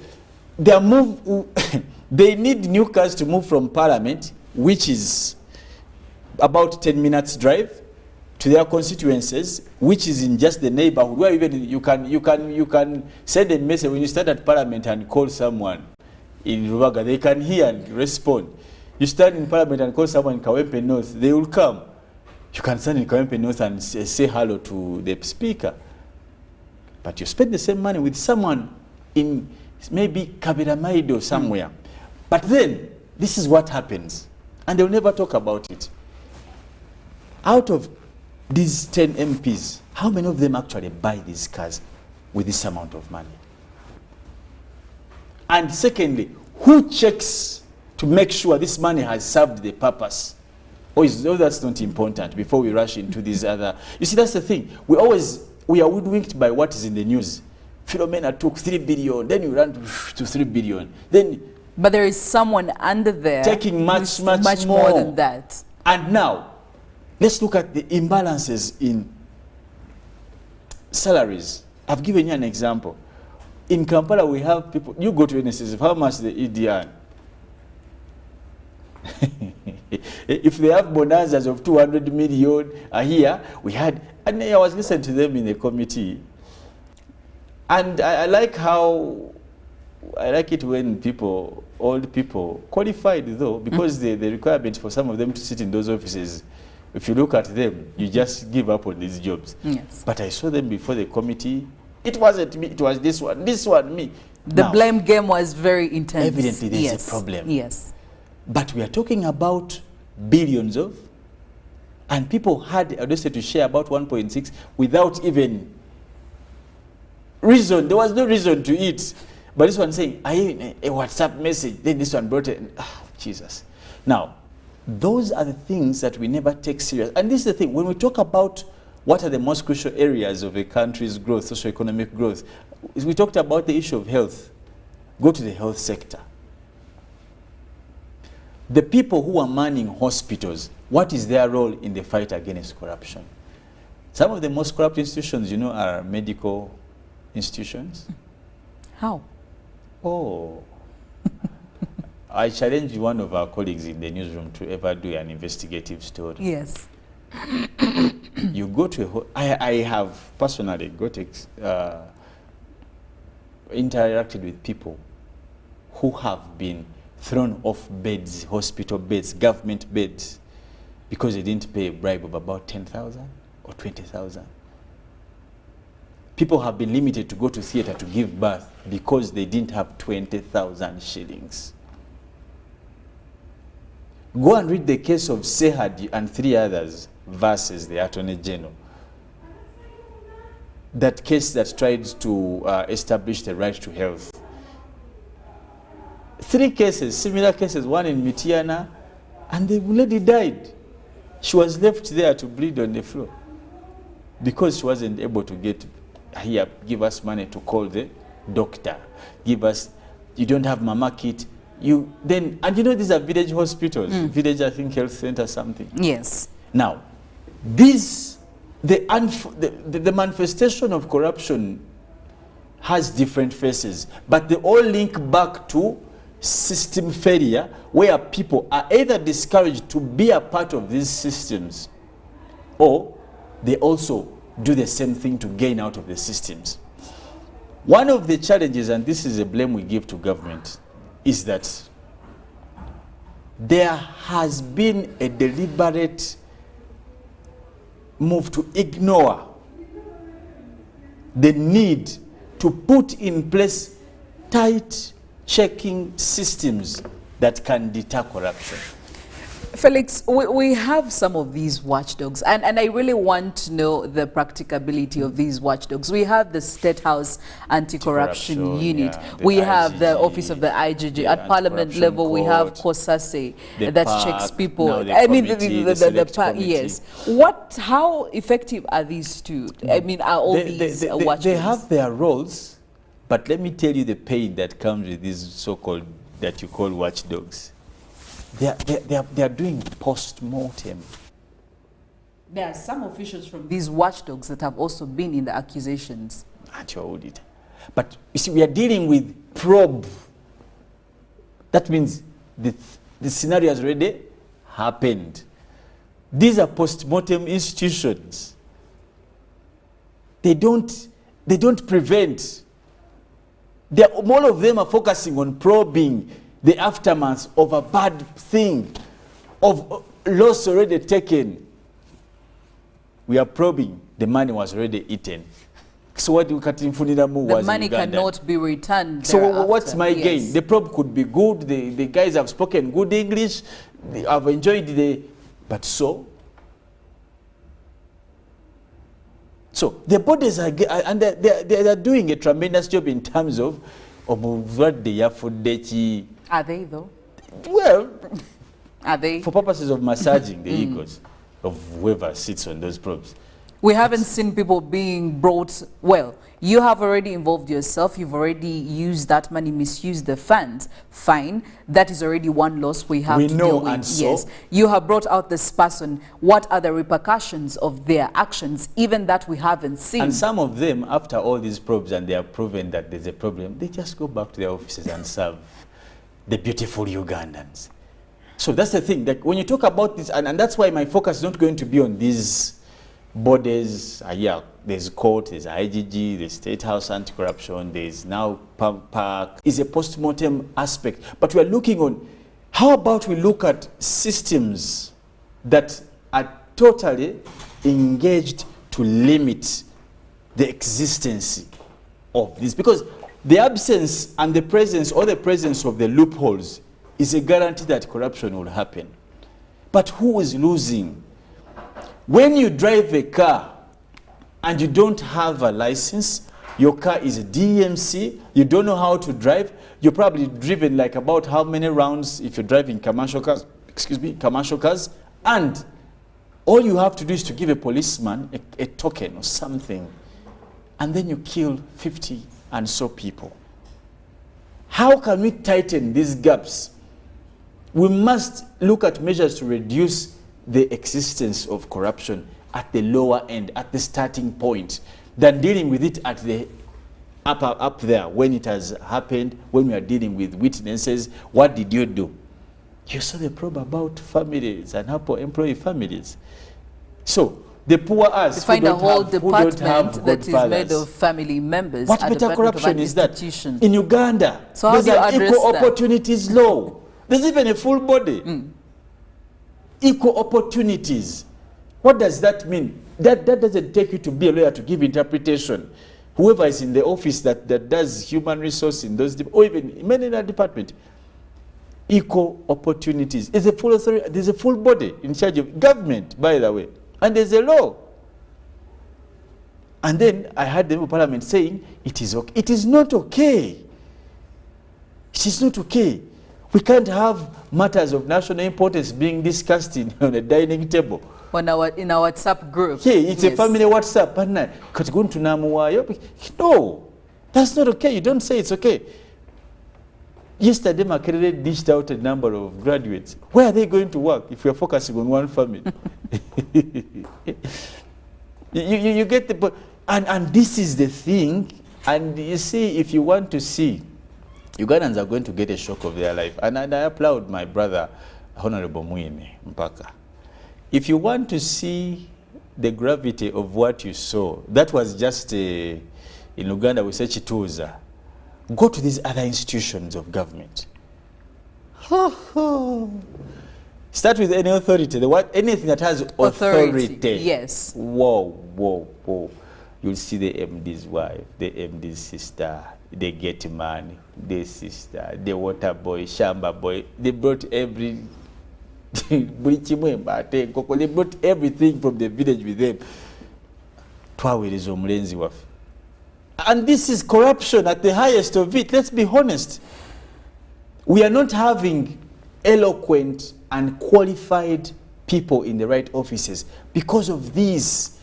They need new cars to move from parliament, which is about 10 minutes drive, to their constituencies, which is in just the neighborhood, where even you can send a message when you start at parliament and call someone in Rubaga, they can hear and respond. You stand in parliament and call someone in Kawempe North, they will come. You can stand in Kawempe North and say hello to the speaker. But you spend the same money with someone in maybe Kabiramaido somewhere. But then, this is what happens. And they'll never talk about it. Out of these 10 MPs, how many of them actually buy these cars with this amount of money? And secondly, who checks to make sure this money has served the purpose? Or that's not important before we rush into these other... You see, that's the thing. We are hoodwinked by what is in the news. Philomena took 3 billion, then you ran to 3 billion. Then, but there is someone under there taking much more than that. And now, let's look at the imbalances in salaries. I've given you an example. In Kampala, we have people... You go to NSS, how much the ED. If they have bonanzas of 200 million a year, we had, and I was listening to them in the committee, and I like it when people, old people, qualified though, because the requirement for some of them to sit in those offices, if you look at them, you just give up on these jobs. Yes. But I saw them before the committee. It wasn't me, it was this one, me. The now, blame game was very intense. evidently there's a problem. Yes. But we are talking about billions of, and people had the audacity to share about 1.6 without even reason. There was no reason to it. But this one saying, a WhatsApp message, then this one brought it. Oh, Jesus. Now, Those are the things that we never take serious. And this is the thing, when we talk about what are the most crucial areas of a country's growth, socioeconomic growth, we talked about the issue of health. Go to the health sector. The people who are manning hospitals, what is their role in the fight against corruption? Some of the most corrupt institutions, you know, are medical institutions. How? Oh. I challenge one of our colleagues in the newsroom to ever do an investigative story. Yes. You go to I have personally interacted with people who have been thrown off beds, hospital beds, government beds, because they didn't pay a bribe of about 10,000 or 20,000. People have been limited to go to theater to give birth because they didn't have 20,000 shillings. Go and read the case of Sehad and 3 others versus the Attorney General. That case that tried to establish the right to health. 3 cases, similar cases, one in Mitiana, and the lady died. She was left there to bleed on the floor because she wasn't able to get here, give us money to call the doctor, give us, you don't have mama kit, you then, and you know these are village hospitals, village, I think, health center, something. Yes. Now, these, the manifestation of corruption has different faces, but they all link back to system failure, where people are either discouraged to be a part of these systems, or they also do the same thing to gain out of the systems. One of the challenges, and this is a blame we give to government, is that there has been a deliberate move to ignore the need to put in place tight checking systems that can deter corruption. Felix, we have some of these watchdogs, and I really want to know the practicability of these watchdogs. We have the State House Anti-Corruption Unit. Yeah, we have IGG, the Office of the IGG. At Parliament level, we have COSASE that checks people. I mean, the yes. How effective are these two? I mean, are all these watchdogs? They have their roles, but let me tell you the pain that comes with these so-called, that you call watchdogs. They are doing post-mortem. There are some officials from these watchdogs that have also been in the accusations. At your audit. But you see, we are dealing with probe. That means the scenario has already happened. These are post-mortem institutions. They don't prevent. All of them are focusing on probing the aftermath of a bad thing, of loss already taken. We are probing. The money was already eaten. So what do the money cannot be returned. So thereafter. what's my gain? The probe could be good. The guys have spoken good English. I've enjoyed but so the bodies are, and they are doing a tremendous job in terms of what they have for the. Are they though? Well, are they? For purposes of massaging the egos of whoever sits on those probes. We haven't seen people being brought, well, you have already involved yourself, you've already used that money, misused the funds, fine, that is already one loss we have to deal with. And so, yes, you have brought out this person, what are the repercussions of their actions, even that we haven't seen? And some of them, after all these probes and they are proven that there's a problem, they just go back to their offices and serve the beautiful Ugandans. So that's the thing, that when you talk about this, and that's why my focus is not going to be on these borders. Yeah, there's court, there's IGG, there's State House Anti-Corruption, there's now Park. Is a post-mortem aspect. But we're looking on, how about we look at systems that are totally engaged to limit the existence of this? Because the absence and the presence, or the presence of the loopholes is a guarantee that corruption will happen. But who is losing? When you drive a car and you don't have a license, your car is a DMC, you don't know how to drive, you're probably driven like about how many rounds if you're driving commercial cars? excuse me, commercial cars, and all you have to do is to give a policeman a token or something, and then you kill 50 and so people. How can we tighten these gaps? We must look at measures to reduce the existence of corruption at the lower end, at the starting point, than dealing with it at the up there when it has happened, when we are dealing with witnesses. What did you do? You saw the probe about families and employee families. So the poor us you find a whole department that is made of fathers. family members. What at better the Department corruption of is that? Institution. In Uganda, So how there's do you an address equal that? opportunities law. There's even a full body. Equal opportunities. What does that mean? That doesn't take you to be a lawyer to give interpretation. Whoever is in the office that does human resource in those, or even in many other department, equal opportunities. There's a full authority, there's a full body in charge of government, by the way, and there's a law. And then I heard the Member of Parliament saying it is okay. It is not okay. It is not okay. We can't have matters of national importance being discussed on a dining table. In our WhatsApp group. Yeah, it's a family WhatsApp. No, that's not okay. You don't say it's okay. Yesterday, Makerere dished out a number of graduates. Where are they going to work if we are focusing on one family? you get the point. And this is the thing. And you see, if you want to see, Ugandans are going to get a shock of their life. And I applaud my brother, Honorable Mwine Mpaka. If you want to see the gravity of what you saw, that was just in Uganda we say Chituza. Go to these other institutions of government. Start with any authority. Anything that has authority. Yes. Whoa. You'll see the MD's wife, the MD's sister, the gate man, the sister, the water boy, shamba boy. They brought they brought everything from the village with them. And this is corruption at the highest of it. Let's be honest. We are not having eloquent and qualified people in the right offices because of these,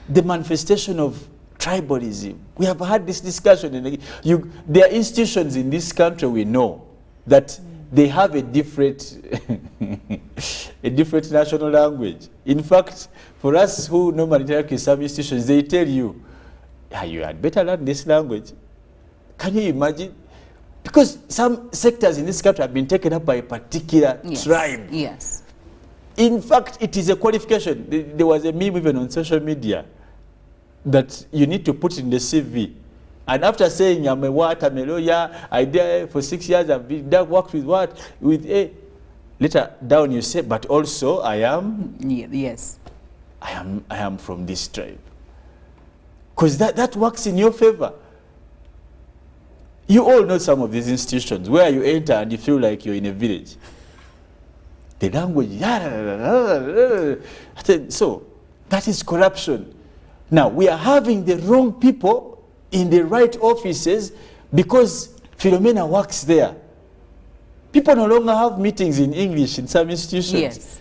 the manifestation of tribalism. We have had this discussion. There are institutions in this country we know that they have a different national language. In fact, for us who normally interact with some institutions, they tell you, you had better learn this language. Can you imagine? Because some sectors in this country have been taken up by a particular tribe. Yes. In fact, it is a qualification. There was a meme even on social media that you need to put in the CV. And after saying I'm a lawyer, I did for 6 years, I've worked with what? With a. Later down you say, but also I am. Yes. I am from this tribe. Because that works in your favor. You all know some of these institutions where you enter and you feel like you're in a village. The language, so that is corruption. Now, we are having the wrong people in the right offices because Philomena works there. People no longer have meetings in English in some institutions. Yes.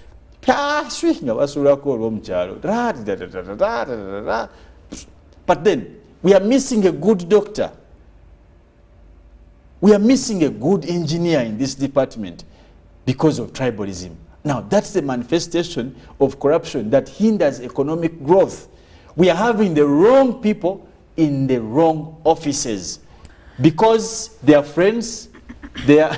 But then, we are missing a good doctor. We are missing a good engineer in this department because of tribalism. Now, that's the manifestation of corruption that hinders economic growth. We are having the wrong people in the wrong offices because they are friends. They are.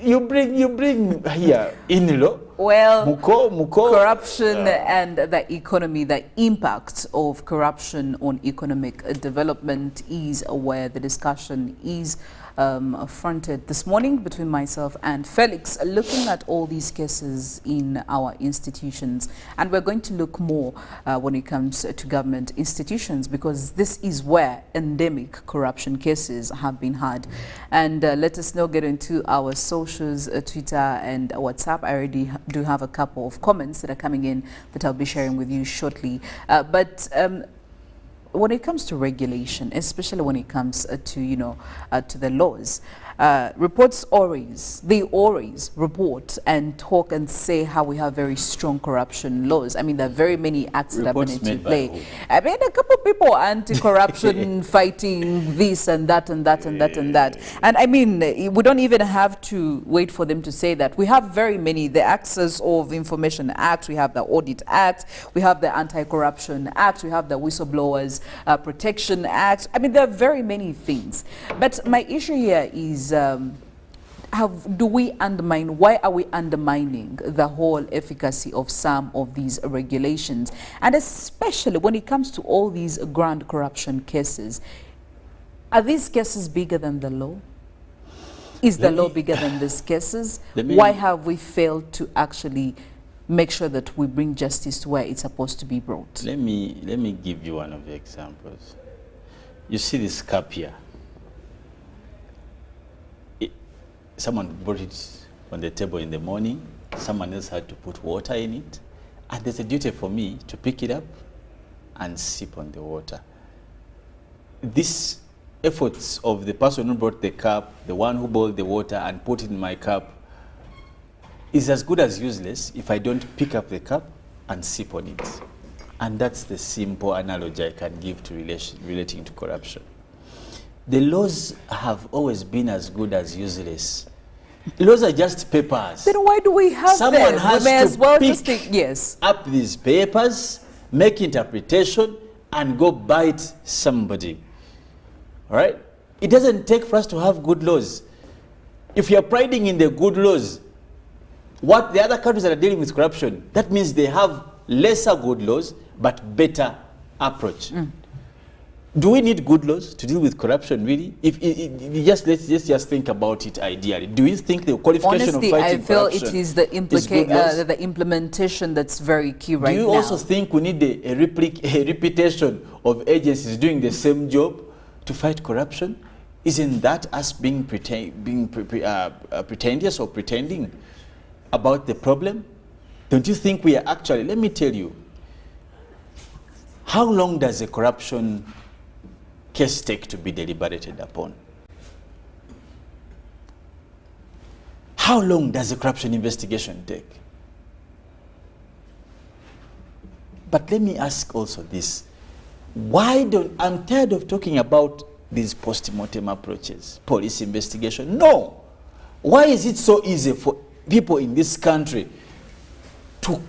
You bring here in-law. Well, muko, corruption and the economy, the impact of corruption on economic development is where the discussion is fronted this morning between myself and Felix, looking at all these cases in our institutions. And we're going to look more when it comes to government institutions, because this is where endemic corruption cases have been had. And let us now get into our socials, Twitter and WhatsApp. I already do have a couple of comments that are coming in that I'll be sharing with you shortly. when it comes to regulation, especially when it comes to, you know, to the laws, reports they always report and talk and say how we have very strong corruption laws. I mean, there are very many acts that have been into play. I mean, a couple of people are anti-corruption fighting this and that and that and that and that. And I mean, we don't even have to wait for them to say that. We have very many, the Access of Information Act, we have the Audit Act, we have the Anti-Corruption Act, we have the Whistleblowers Protection Act. I mean, there are very many things. But my issue here is, why are we undermining the whole efficacy of some of these regulations? And especially when it comes to all these grand corruption cases, are these cases bigger than the law? Is the law bigger than these cases? Why have we failed to actually make sure that we bring justice to where it's supposed to be brought? Let me give you one of the examples. You see this cup here. Someone brought it on the table in the morning. Someone else had to put water in it. And there's a duty for me to pick it up and sip on the water. These efforts of the person who brought the cup, the one who boiled the water and put it in my cup, is as good as useless if I don't pick up the cup and sip on it. And that's the simple analogy I can give to relating to corruption. The laws have always been as good as useless. Laws are just papers. Then why do we have Someone them? has we may to as well pick just think, yes, up these papers, make interpretation, and go bite somebody. All right? It doesn't take for us to have good laws. If you're priding in the good laws, what the other countries that are dealing with corruption, that means they have lesser good laws, but better approach. Do we need good laws to deal with corruption, really? Let's just think about it ideally. Do you think the qualification honestly, of fighting corruption I feel it is the implementation that's very key right now. Do you also think we need a repetition of agencies doing the same job to fight corruption? Isn't that us being pretentious or pretending about the problem? Don't you think we are actually, let me tell you, how long does a corruption case take to be deliberated upon? How long does a corruption investigation take? But let me ask also this. I'm tired of talking about these post-mortem approaches, police investigation. No. Why is it so easy for people in this country to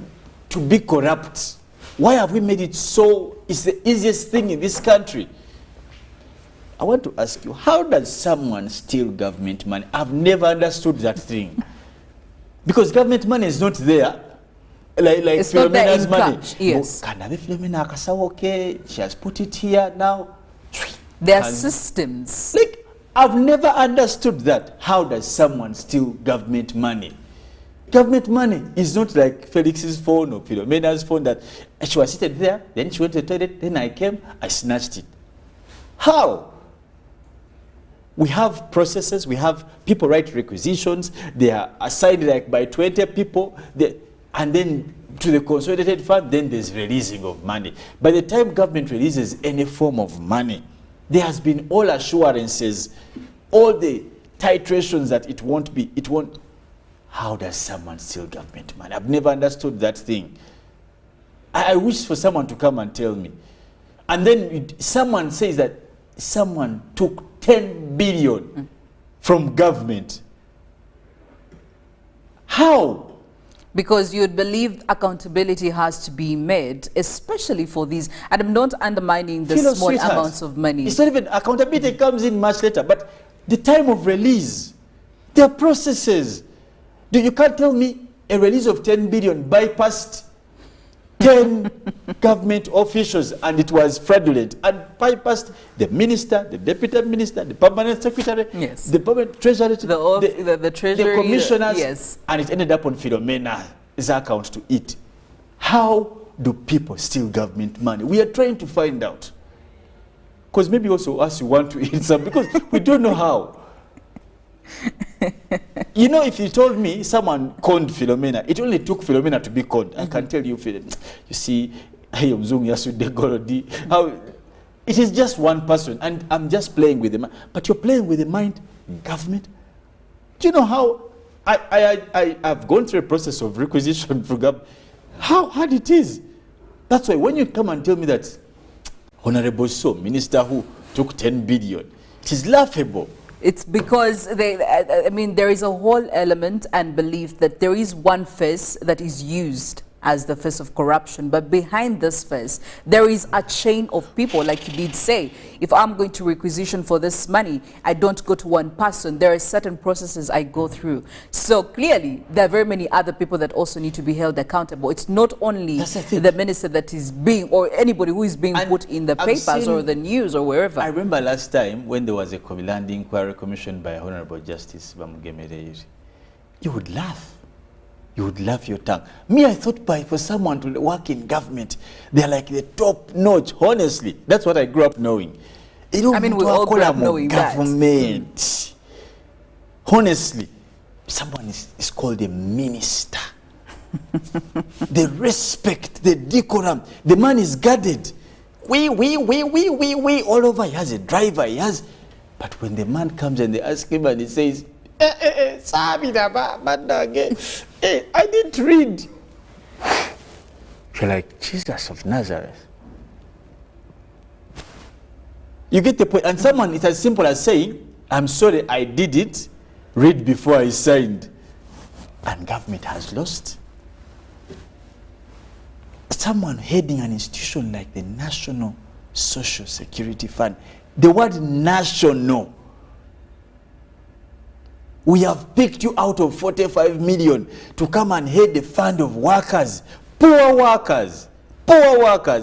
be corrupt? Why have we made it so, it's the easiest thing in this country? I want to ask you, how does someone steal government money? I've never understood that thing. Because government money is not there. Like Philomena's money. Yes. Philomena, okay, she has put it here now. There are systems. Like, I've never understood that. How does someone steal government money? Government money is not like Felix's phone or Philomena's phone that she was seated there, then she went to the toilet, then I came, I snatched it. How? We have processes, we have people write requisitions, they are assigned like by 20 people, and then to the consolidated fund, then there's releasing of money. By the time government releases any form of money, there has been all assurances, all the titrations that it won't. How does someone steal government money? I've never understood that thing. I wish for someone to come and tell me. And then someone says that someone took 10 billion from government. How? Because you'd believe accountability has to be made, especially for these. And I'm not undermining the small amounts of money. It's not even, accountability comes in much later, but the time of release, there are processes. You can't tell me a release of 10 billion bypassed 10 government officials and it was fraudulent, and bypassed the minister, the deputy minister, the permanent secretary, yes, the permanent treasury, the treasury, the commissioners, yes, and it ended up on Philomena's account to eat. How do people steal government money? We are trying to find out. Because maybe also us, you want to eat some, because we don't know how. You know, if you told me someone conned Philomena, it only took Philomena to be conned. I can tell you, you see, how it is just one person, and I'm just playing with the mind. But you're playing with the mind, government. Do you know how I've gone through a process of requisition for government? How hard it is. That's why when you come and tell me that Honorable Minister who took 10 billion, it is laughable. It's because there is a whole element and belief that there is one face that is used as the face of corruption, but behind this face there is a chain of people, like you did say. If I'm going to requisition for this money, I don't go to one person. There are certain processes I go through. So clearly there are very many other people that also need to be held accountable. It's not only the minister that is being, or anybody who is being put in the papers or the news or wherever. I remember last time when there was a land inquiry commissioned by Honorable Justice Bamugemereire, you would laugh. You would love your tongue. Me, I thought for someone to work in government, they're like the top notch. Honestly, that's what I grew up knowing. We all grew up knowing government. That. Honestly, someone is called a minister. The respect, the decorum, the man is guarded. We, all over. He has a driver, he has. But when the man comes and they ask him and he says, I didn't read. You're like, Jesus of Nazareth. You get the point. And someone, it's as simple as saying, I'm sorry, I did it. Read before I signed. And government has lost. Someone heading an institution like the National Social Security Fund. The word national. We have picked you out of 45 million to come and head the fund of workers, poor workers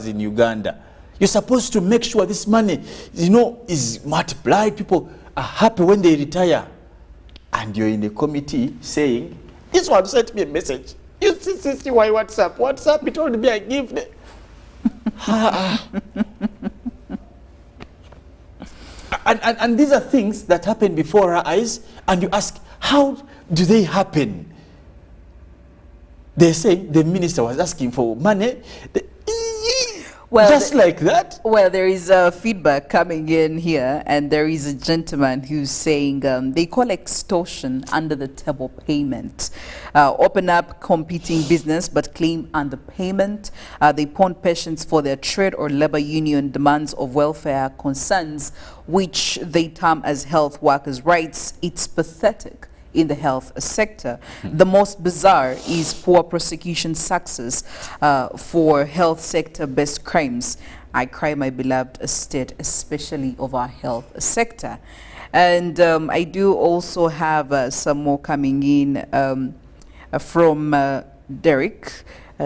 in Uganda. You're supposed to make sure this money, is multiplied. People are happy when they retire. And you're in the committee saying, this one sent me a message. You see why WhatsApp, he told me I give the... And these are things that happen before our eyes, and you ask, how do they happen? They say the minister was asking for money. Just like that? Well, there is feedback coming in here, and there is a gentleman who's saying they call extortion under the table payment. Open up competing business but claim underpayment. They pawn patients for their trade or labor union demands of welfare concerns, which they term as health workers' rights. It's pathetic in the health sector. The most bizarre is poor prosecution success for health sector-based crimes. I cry my beloved state, especially of our health sector. And I do also have some more coming in from Derek.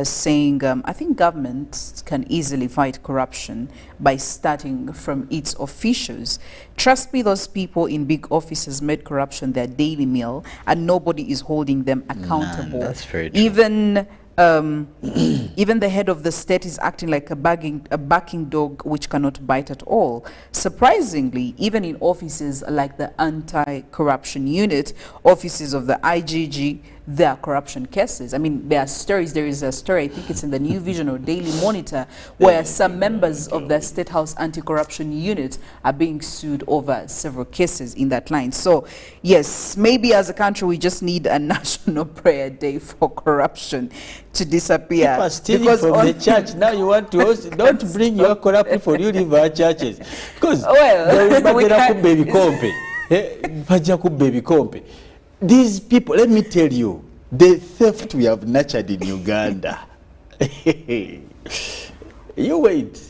Saying, I think government can easily fight corruption by starting from its officials. Trust me, those people in big offices made corruption their daily meal, and nobody is holding them accountable. That's very true. Even the head of the state is acting like a barking dog which cannot bite at all. Surprisingly, even in offices like the anti-corruption unit, offices of the IGG, there are corruption cases. I mean, there are stories. There is a story, I think it's in the New Vision or Daily Monitor, where some members of the State House anti-corruption unit are being sued over several cases in that line. So, yes, maybe as a country we just need a national prayer day for corruption to disappear. People are stealing from the church. Now you want to host, don't bring your corrupt people, you leave our churches. Because these people, let me tell you, the theft we have nurtured in Uganda. You wait.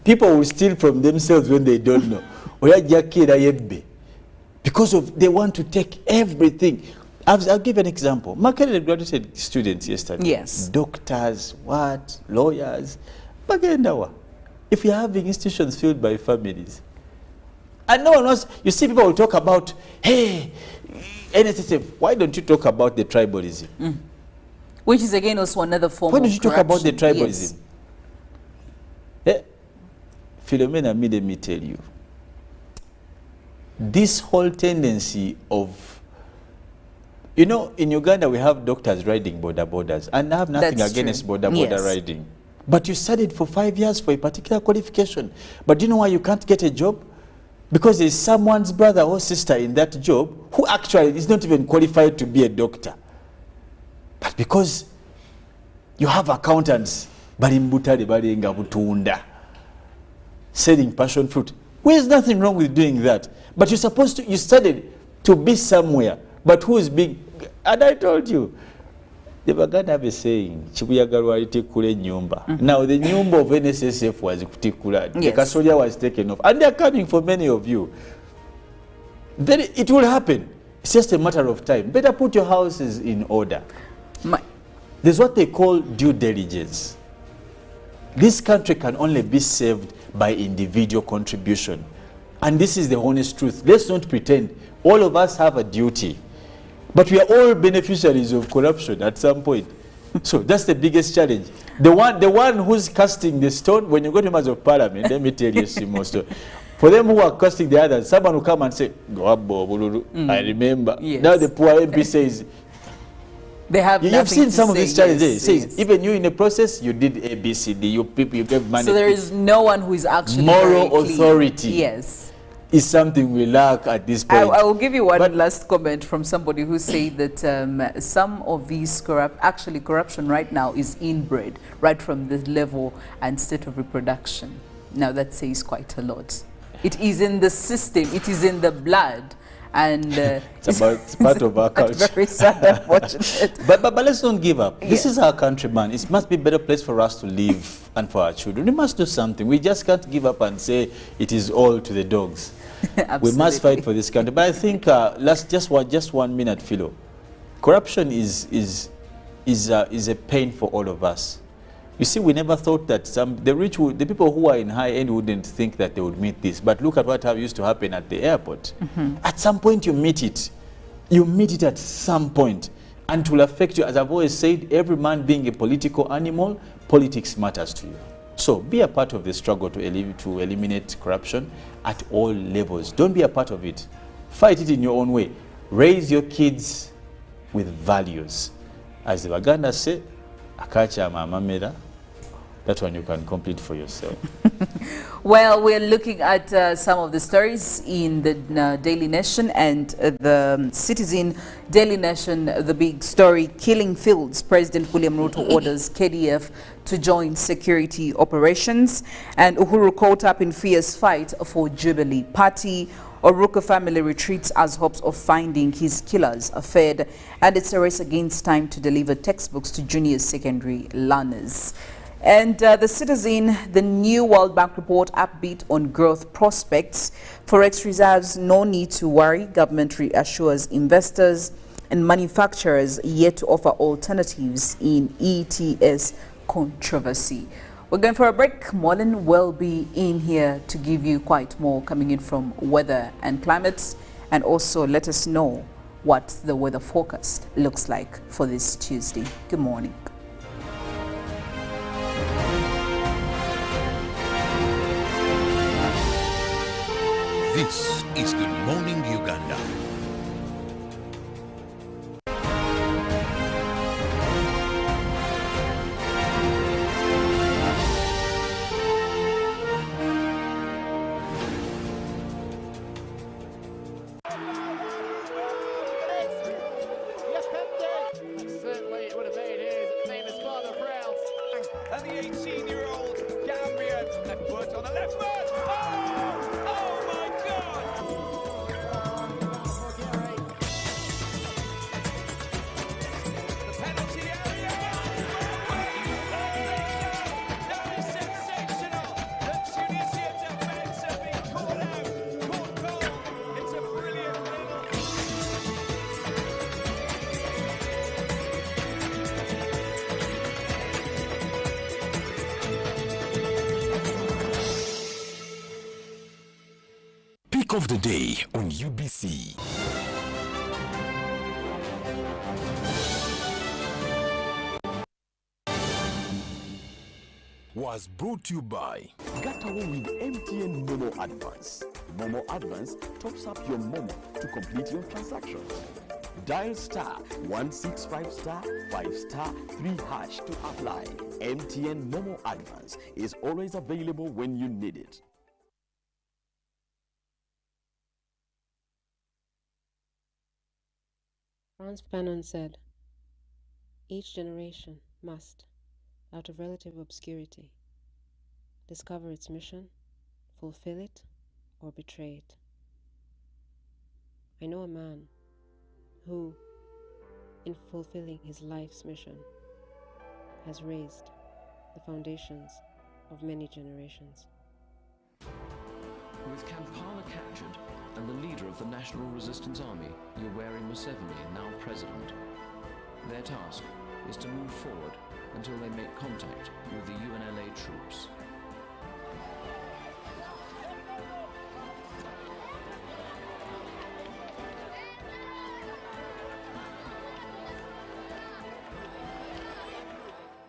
People will steal from themselves when they don't know. Because they want to take everything. I'll give an example. Makere graduated students yesterday. Yes. Doctors, lawyers. If you're having institutions filled by families, and no one knows, you see people will talk about, hey, NSSF, why don't you talk about the tribalism? Which is again also another form of corruption. Why don't you talk about the tribalism? Yes. Philomena, let me tell you, this whole tendency of, in Uganda we have doctors riding border borders, and I have nothing against border riding. But you studied for 5 years for a particular qualification. But do you know why you can't get a job? Because there's someone's brother or sister in that job who actually is not even qualified to be a doctor. But because you have accountants, balimbutale balenga butunda, selling passion fruit. There's nothing wrong with doing that. But you studied to be somewhere. But who is big? And I told you, the Baganda have a saying, Chibuyagarwa itikule nyumba. Now the nyumba of NSSF was kutikula. The Kasolia was taken off. And they're coming for many of you. Then it will happen. It's just a matter of time. Better put your houses in order. There's what they call due diligence. This country can only be saved by individual contribution. And this is the honest truth. Let's not pretend. All of us have a duty. But we are all beneficiaries of corruption at some point. So that's the biggest challenge. The one who's casting the stone, when you go to members of parliament, let me tell you Simo story. For them who are casting the others, someone will come and say, go up, I remember. Yes. Now the poor MP says, they have you've seen some of these challenges. Yes. Even you in the process, you did A, B, C, D, you gave money. So there is no one who is actually moral authority. Yes. Is something we lack at this point. I will give you one last comment from somebody who said that some of these corruption right now is inbred, right from the level and state of reproduction. Now that says quite a lot. It is in the system, it is in the blood, and it's part of our culture. Very sad, unfortunate. But let's not give up. This is our country, man. It must be a better place for us to live and for our children. We must do something. We just can't give up and say it is all to the dogs. We must fight for this country. But I think just 1 minute, Philo. Corruption is a pain for all of us. You see, we never thought that the people who are in high end wouldn't think that they would meet this. But look at what used to happen at the airport. At some point, you meet it. You meet it at some point, and it will affect you. As I've always said, every man being a political animal, politics matters to you. So be a part of the struggle to eliminate corruption at all levels. Don't be a part of it. Fight it in your own way. Raise your kids with values. As the Baganda say, akacha mamamera. That one you can complete for yourself. Well, we're looking at some of the stories in the Daily Nation and the Citizen. Daily Nation, the big story, killing fields. President William Ruto orders KDF to join security operations. And Uhuru caught up in fierce fight for Jubilee Party. Oruka family retreats as hopes of finding his killers are fed. And it's a race against time to deliver textbooks to junior secondary learners. And the Citizen, the new World Bank report upbeat on growth prospects. Forex reserves, no need to worry. Government reassures investors and manufacturers yet to offer alternatives in ETS controversy. We're going for a break. Mollen will be in here to give you quite more coming in from weather and climate, and also let us know what the weather forecast looks like for this Tuesday. Good morning. This is Good Morning Uganda. Certainly it would have made his famous father proud. And the 18-year-old Gambian left foot on the left foot. Oh my God! The penalty area. That is sensational. The Tunisian defence have been caught out. Caught cold. It's a brilliant little. Pick of the day on UBC. Was brought to you by Get away with MTN Momo Advance. Momo Advance tops up your Momo to complete your transaction. Dial star 165 star 5 star 3 hash to apply. MTN Momo Advance is always available when you need it. Franz Fanon said, "Each generation must, out of relative obscurity, discover its mission, fulfill it, or betray it." I know a man who, in fulfilling his life's mission, has raised the foundations of many generations. With Kampala captured and the leader of the National Resistance Army, Yoweri Museveni, now president, their task is to move forward until they make contact with the UNLA troops.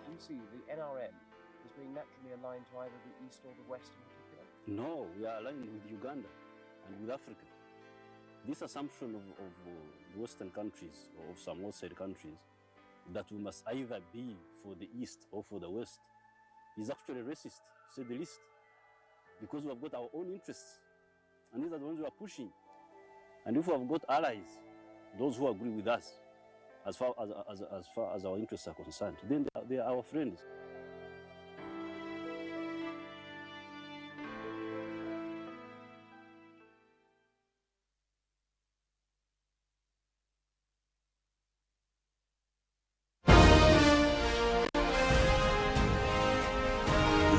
Do you see the NRM as being naturally aligned to either the East or the West in particular? No, we are aligned with Uganda and with Africa. This assumption of Western countries or of some outside countries that we must either be for the East or for the West is actually racist, to say the least, because we have got our own interests, and these are the ones we are pushing. And if we have got allies, those who agree with us, as far as our interests are concerned, then they are our friends.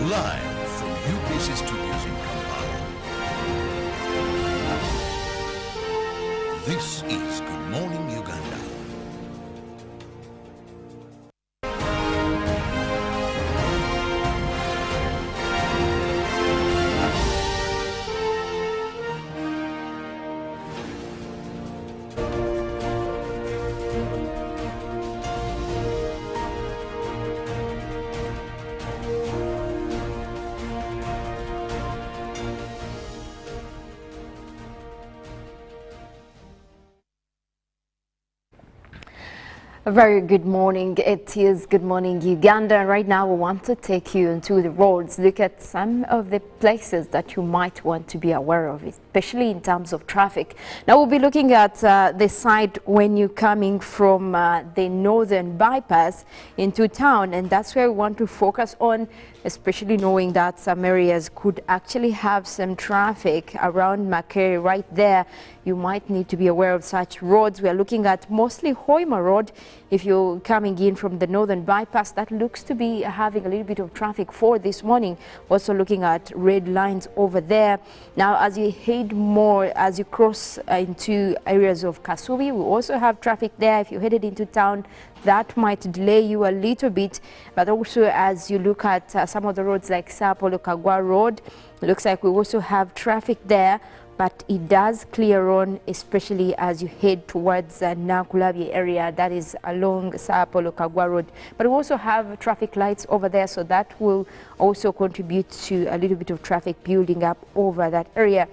Live from UPC Studios in Kampala. This is Good Morning Uganda. A very good morning. It is Good Morning Uganda. Right now we want to take you into the roads, look at some of the places that you might want to be aware of, especially in terms of traffic. Now we'll be looking at the side when you're coming from the northern bypass into town, and that's where we want to focus on, especially knowing that some areas could actually have some traffic around Makerere right there. You might need to be aware of such roads. We are looking at mostly Hoima Road. If you're coming in from the northern bypass, that looks to be having a little bit of traffic for this morning. Also looking at red lines over there. Now, as you head more, as you cross into areas of Kasubi, we also have traffic there. If you're headed into town, that might delay you a little bit. But also as you look at some of the roads like Sapolo Kagwa Road, it looks like we also have traffic there, but it does clear on, especially as you head towards Nakulabi area, that is along Sapolo Kagwa Road. But we also have traffic lights over there, so that will also contribute to a little bit of traffic building up over that area.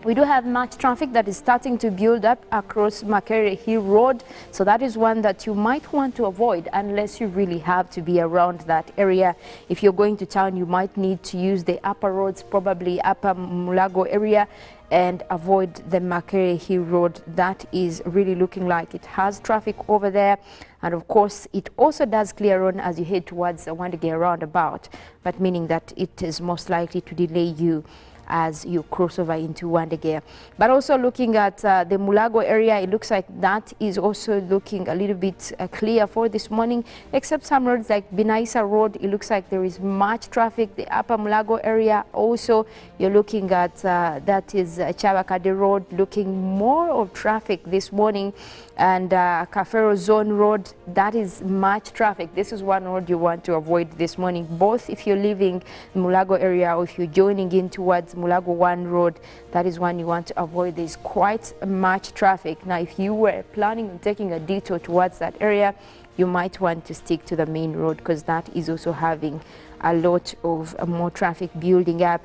We do have much traffic that is starting to build up across Makerere Hill Road, so that is one that you might want to avoid unless you really have to be around that area. If you're going to town, you might need to use the upper roads, probably Upper Mulago area, and avoid the Makerere Hill Road. That is really looking like it has traffic over there. And of course, it also does clear on as you head towards the Wandegea roundabout, but meaning that it is most likely to delay you as you cross over into Wandegea. But also looking at the Mulago area, it looks like that is also looking a little bit clear for this morning, except some roads like Binaisa Road, it looks like there is much traffic. The Upper Mulago area also, you're looking at that is Chabakade Road, looking more of traffic this morning. And Kafero Zone Road, that is much traffic. This is one road you want to avoid this morning, both if you're leaving Mulago area or if you're joining in towards Mulago 1 Road. That is one you want to avoid. There's quite much traffic. Now, if you were planning on taking a detour towards that area, you might want to stick to the main road because that is also having a lot of more traffic building up.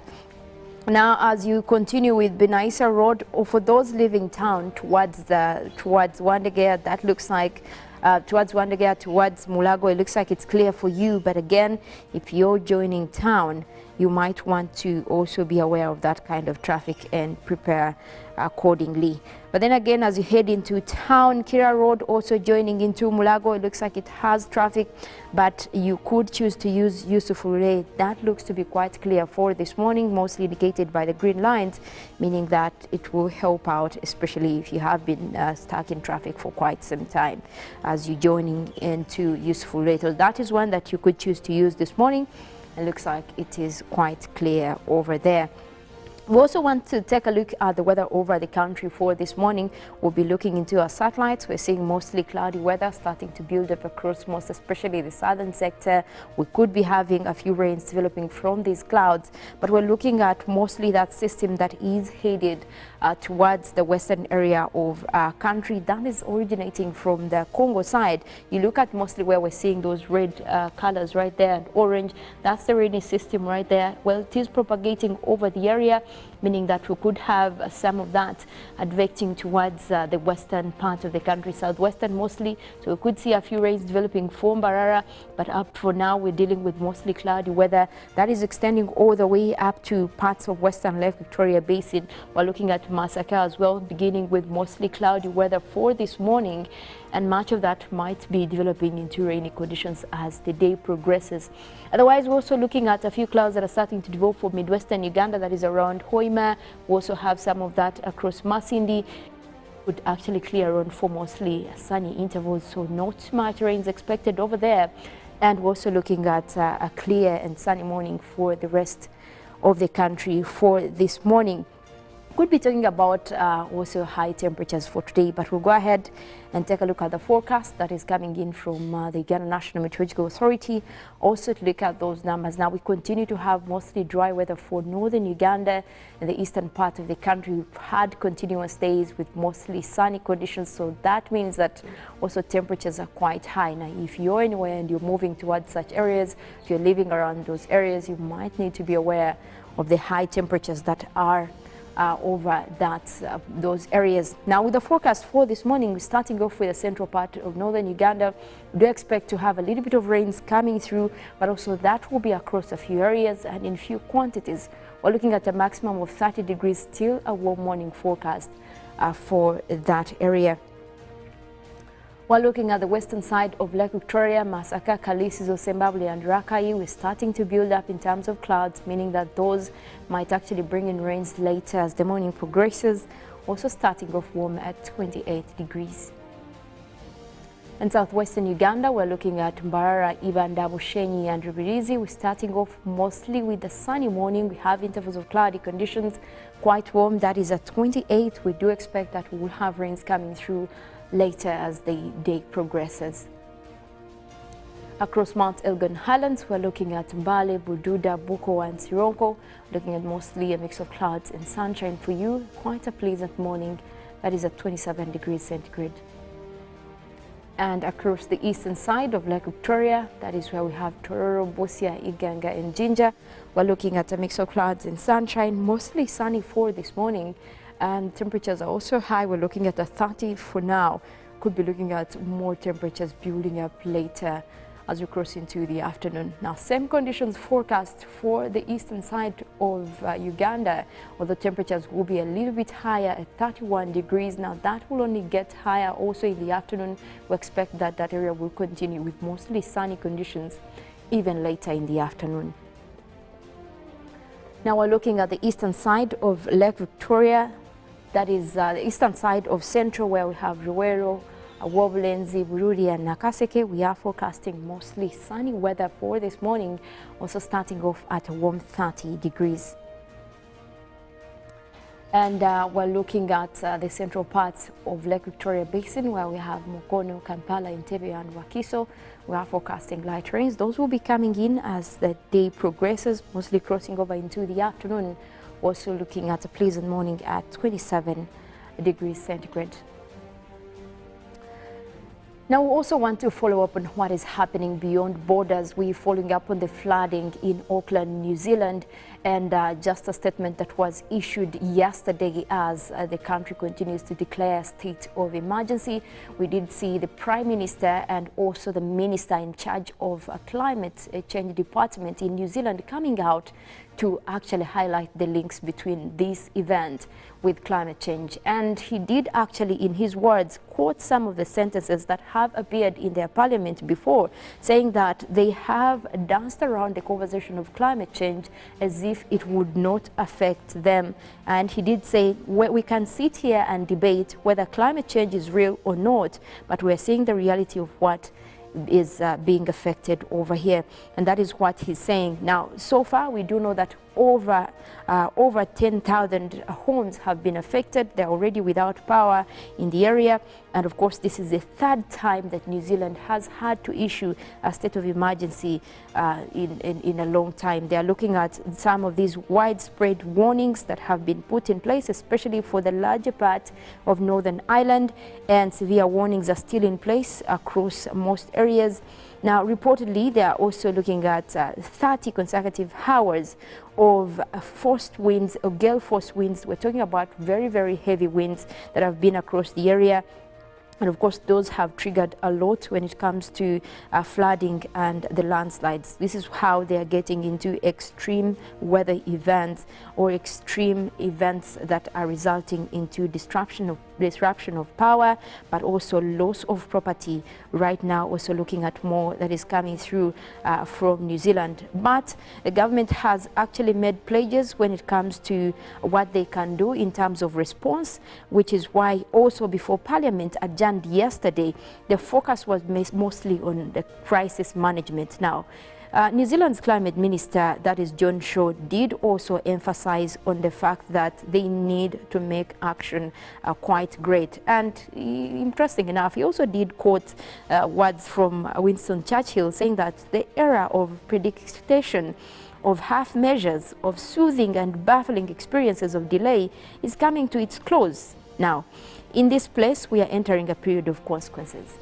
Now, as you continue with Benaisa Road, or for those leaving town towards Wandegea, that looks like towards Wandegea, towards Mulago, it looks like it's clear for you. But again, if you're joining town, you might want to also be aware of that kind of traffic and prepare accordingly. But then again, as you head into town, Kira Road also joining into Mulago, it looks like it has traffic, but you could choose to use Yusufule. That looks to be quite clear for this morning, mostly indicated by the green lines, meaning that it will help out, especially if you have been stuck in traffic for quite some time as you're joining into Yusufule. So that is one that you could choose to use this morning. It looks like it is quite clear over there. We also want to take a look at the weather over the country for this morning. We'll be looking into our satellites. We're seeing mostly cloudy weather starting to build up across most, especially the southern sector. We could be having a few rains developing from these clouds, but we're looking at mostly that system that is headed towards the western area of our country. That is originating from the Congo side. You look at mostly where we're seeing those red colors right there and orange. That's the rainy system right there. Well, it is propagating over the area, meaning that we could have some of that advecting towards the western part of the country, southwestern mostly. So we could see a few rains developing from Mbarara, but up for now we're dealing with mostly cloudy weather that is extending all the way up to parts of western Lake Victoria Basin. We're looking at Masaka as well, beginning with mostly cloudy weather for this morning, and much of that might be developing into rainy conditions as the day progresses. Otherwise, we're also looking at a few clouds that are starting to develop for Midwestern Uganda, that is around Hoima. We also have some of that across Masindi. Would actually clear on for mostly sunny intervals, so not much rains expected over there. And we're also looking at a clear and sunny morning for the rest of the country for this morning. Could be talking about also high temperatures for today, but we'll go ahead and take a look at the forecast that is coming in from the Uganda National Meteorological Authority. Also to look at those numbers. Now we continue to have mostly dry weather for northern Uganda and the eastern part of the country. We've had continuous days with mostly sunny conditions, so that means that also temperatures are quite high. Now if you're anywhere and you're moving towards such areas, if you're living around those areas, you might need to be aware of the high temperatures that are over those areas. Now with the forecast for this morning, we're starting off with the central part of northern Uganda. We do expect to have a little bit of rains coming through, but also that will be across a few areas and in few quantities. We're looking at a maximum of 30 degrees, still a warm morning forecast for that area. We're looking at the western side of Lake Victoria, Masaka, Kalisizo, Zimbabwe and Rakai. We're starting to build up in terms of clouds, meaning that those might actually bring in rains later as the morning progresses. Also starting off warm at 28 degrees. In southwestern Uganda, we're looking at Mbarara, Ibanda, Bushenyi and Rubirizi. We're starting off mostly with a sunny morning. We have intervals of cloudy conditions, quite warm. That is at 28. We do expect that we will have rains coming through later as the day progresses. Across Mount Elgon Highlands, we're looking at Mbale, Bududa, Buko and Sironko, looking at mostly a mix of clouds and sunshine for you. Quite a pleasant morning. That is at 27 degrees centigrade. And across the eastern side of Lake Victoria, that is where we have Tororo, Busia, Iganga and Jinja. We're looking at a mix of clouds and sunshine, mostly sunny for this morning. And temperatures are also high. We're looking at a 30 for now. Could be looking at more temperatures building up later as we cross into the afternoon. Now, same conditions forecast for the eastern side of Uganda, although temperatures will be a little bit higher at 31 degrees. Now, that will only get higher also in the afternoon. We expect that that area will continue with mostly sunny conditions even later in the afternoon. Now, we're looking at the eastern side of Lake Victoria. That is the eastern side of Central, where we have Ruwero, Wobulenzi, Bururi and Nakaseke. We are forecasting mostly sunny weather for this morning, also starting off at a warm 30 degrees. And we're looking at the central parts of Lake Victoria Basin, where we have Mukono, Kampala, Entebbe and Wakiso. We are forecasting light rains. Those will be coming in as the day progresses, mostly crossing over into the afternoon. Also looking at a pleasant morning at 27 degrees centigrade. Now, we also want to follow up on what is happening beyond borders. We're following up on the flooding in Auckland, New Zealand, and just a statement that was issued yesterday as the country continues to declare a state of emergency. We did see the Prime Minister and also the Minister in charge of Climate Change Department in New Zealand coming out to actually highlight the links between this event with climate change. And he did actually, in his words, quote some of the sentences that have appeared in their parliament before, saying that they have danced around the conversation of climate change as if it would not affect them. And he did say, we can sit here and debate whether climate change is real or not, but we're seeing the reality of what is being affected over here, and that is what he's saying. Now, so far we do know that over 10,000 homes have been affected. They're already without power in the area, and of course this is the third time that New Zealand has had to issue a state of emergency in a long time. They are looking at some of these widespread warnings that have been put in place, especially for the larger part of Northern Ireland, and severe warnings are still in place across most areas. Now, reportedly, they are also looking at 30 consecutive hours of forced winds, or gale force winds. We're talking about very, very heavy winds that have been across the area. And of course, those have triggered a lot when it comes to flooding and the landslides. This is how they are getting into extreme weather events, or extreme events that are resulting into disruption of power, but also loss of property. Right now, also looking at more that is coming through from New Zealand. But the government has actually made pledges when it comes to what they can do in terms of response, which is why also before Parliament adjourned yesterday, the focus was mostly on the crisis management. Now, New Zealand's climate minister, that is John Shaw, did also emphasize on the fact that they need to make action quite great. And interesting enough, he also did quote words from Winston Churchill, saying that the era of prediction, of half measures, of soothing and baffling experiences of delay is coming to its close. Now, in this place, we are entering a period of consequences.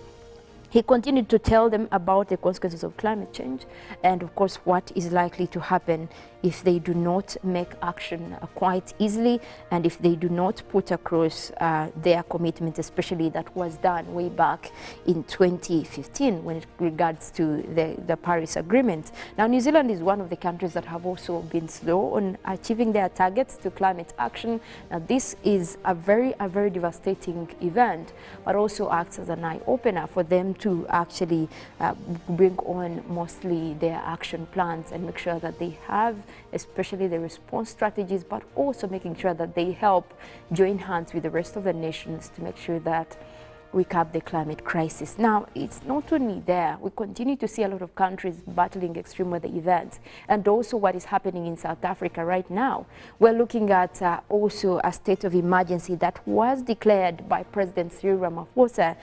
He continued to tell them about the consequences of climate change and, of course, what is likely to happen if they do not make action quite easily, and if they do not put across their commitment, especially that was done way back in 2015 when it regards to the Paris Agreement. Now, New Zealand is one of the countries that have also been slow on achieving their targets to climate action. Now, this is a very devastating event, but also acts as an eye-opener for them to actually bring on mostly their action plans and make sure that they have especially the response strategies, but also making sure that they help join hands with the rest of the nations to make sure that we curb the climate crisis. Now, it's not only there. We continue to see a lot of countries battling extreme weather events, and also what is happening in South Africa right now. We're looking at also a state of emergency that was declared by President Cyril Ramaphosa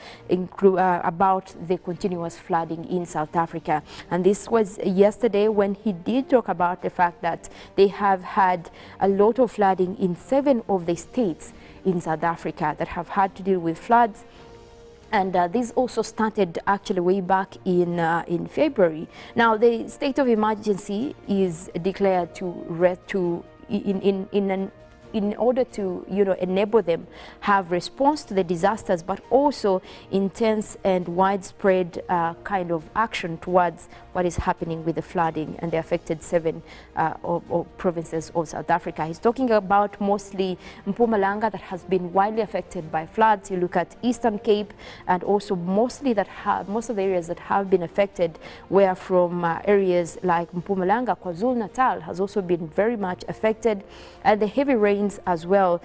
about the continuous flooding in South Africa. And this was yesterday when he did talk about the fact that they have had a lot of flooding in 7 of the states in South Africa that have had to deal with floods. And this also started actually way back in February. Now, the state of emergency is declared in order to enable them have response to the disasters, but also intense and widespread kind of action towards what is happening with the flooding and the affected 7 provinces of South Africa. He's talking about mostly Mpumalanga, that has been widely affected by floods. You look at Eastern Cape, and also most of the areas that have been affected were from areas like Mpumalanga. KwaZulu-Natal has also been very much affected, and the heavy rains as well.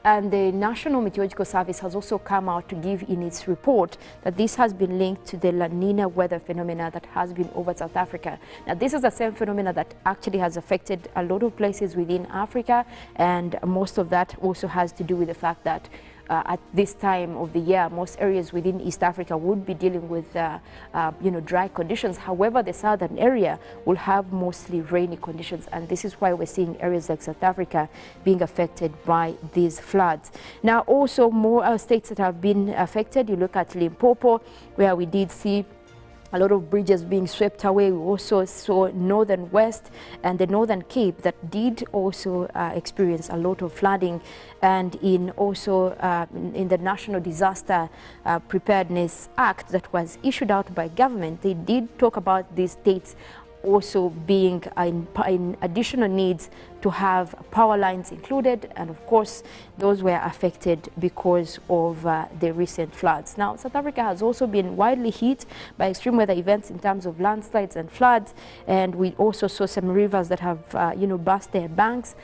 And the National Meteorological Service has also come out to give in its report that this has been linked to the La Nina weather phenomena that has been over South Africa. Now, this is the same phenomena that actually has affected a lot of places within Africa, and most of that also has to do with the fact that at this time of the year, most areas within East Africa would be dealing with dry conditions. However, the southern area will have mostly rainy conditions, and this is why we're seeing areas like South Africa being affected by these floods. Now, also more states that have been affected. You look at Limpopo, where we did see a lot of bridges being swept away. We also saw Northern West and the Northern Cape that did also experience a lot of flooding. And in the National Disaster Preparedness Act that was issued out by government, they did talk about these states also being in additional needs to have power lines included, and of course those were affected because of the recent floods. Now, South Africa has also been widely hit by extreme weather events in terms of landslides and floods, and we also saw some rivers that have burst their banks.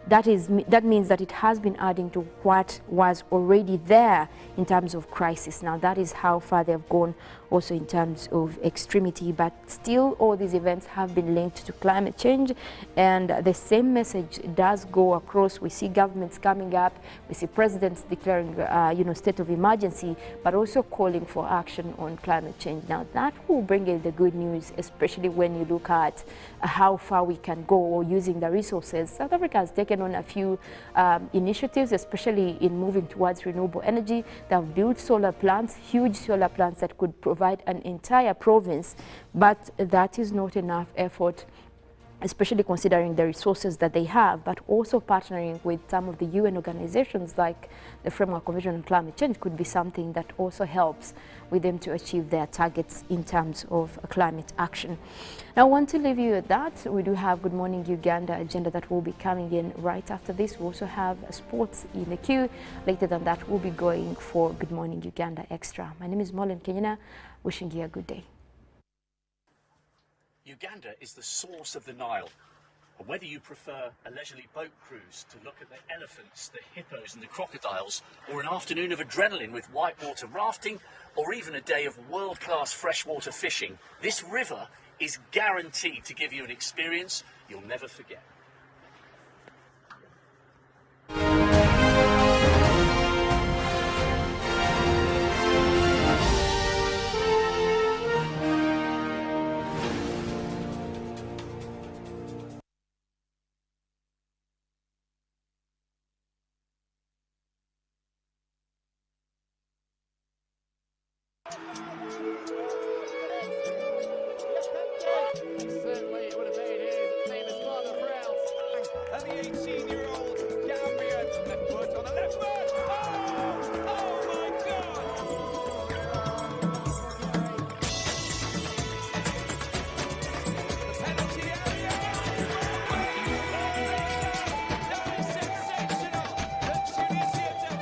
That means that it has been adding to what was already there in terms of crisis. Now, that is how far they have gone also in terms of extremity, but still all these events have been linked to climate change, and the same message does go across. We see governments coming up, we see presidents declaring state of emergency, but also calling for action on climate change. Now, that will bring in the good news, especially when you look at how far we can go using the resources. South Africa has taken on a few initiatives, especially in moving towards renewable energy. They have built solar plants, huge solar plants that could provide an entire province, but that is not enough effort, especially considering the resources that they have, but also partnering with some of the UN organizations like the Framework Convention on Climate Change could be something that also helps with them to achieve their targets in terms of climate action. Now, I want to leave you at that. We do have Good Morning Uganda agenda that will be coming in right after this. We also have sports in the queue. Later than that, we'll be going for Good Morning Uganda Extra. My name is Mollen, Kenyena, wishing you a good day. Uganda is the source of the Nile. And whether you prefer a leisurely boat cruise to look at the elephants, the hippos and the crocodiles, or an afternoon of adrenaline with whitewater rafting, or even a day of world-class freshwater fishing, this river is guaranteed to give you an experience you'll never forget.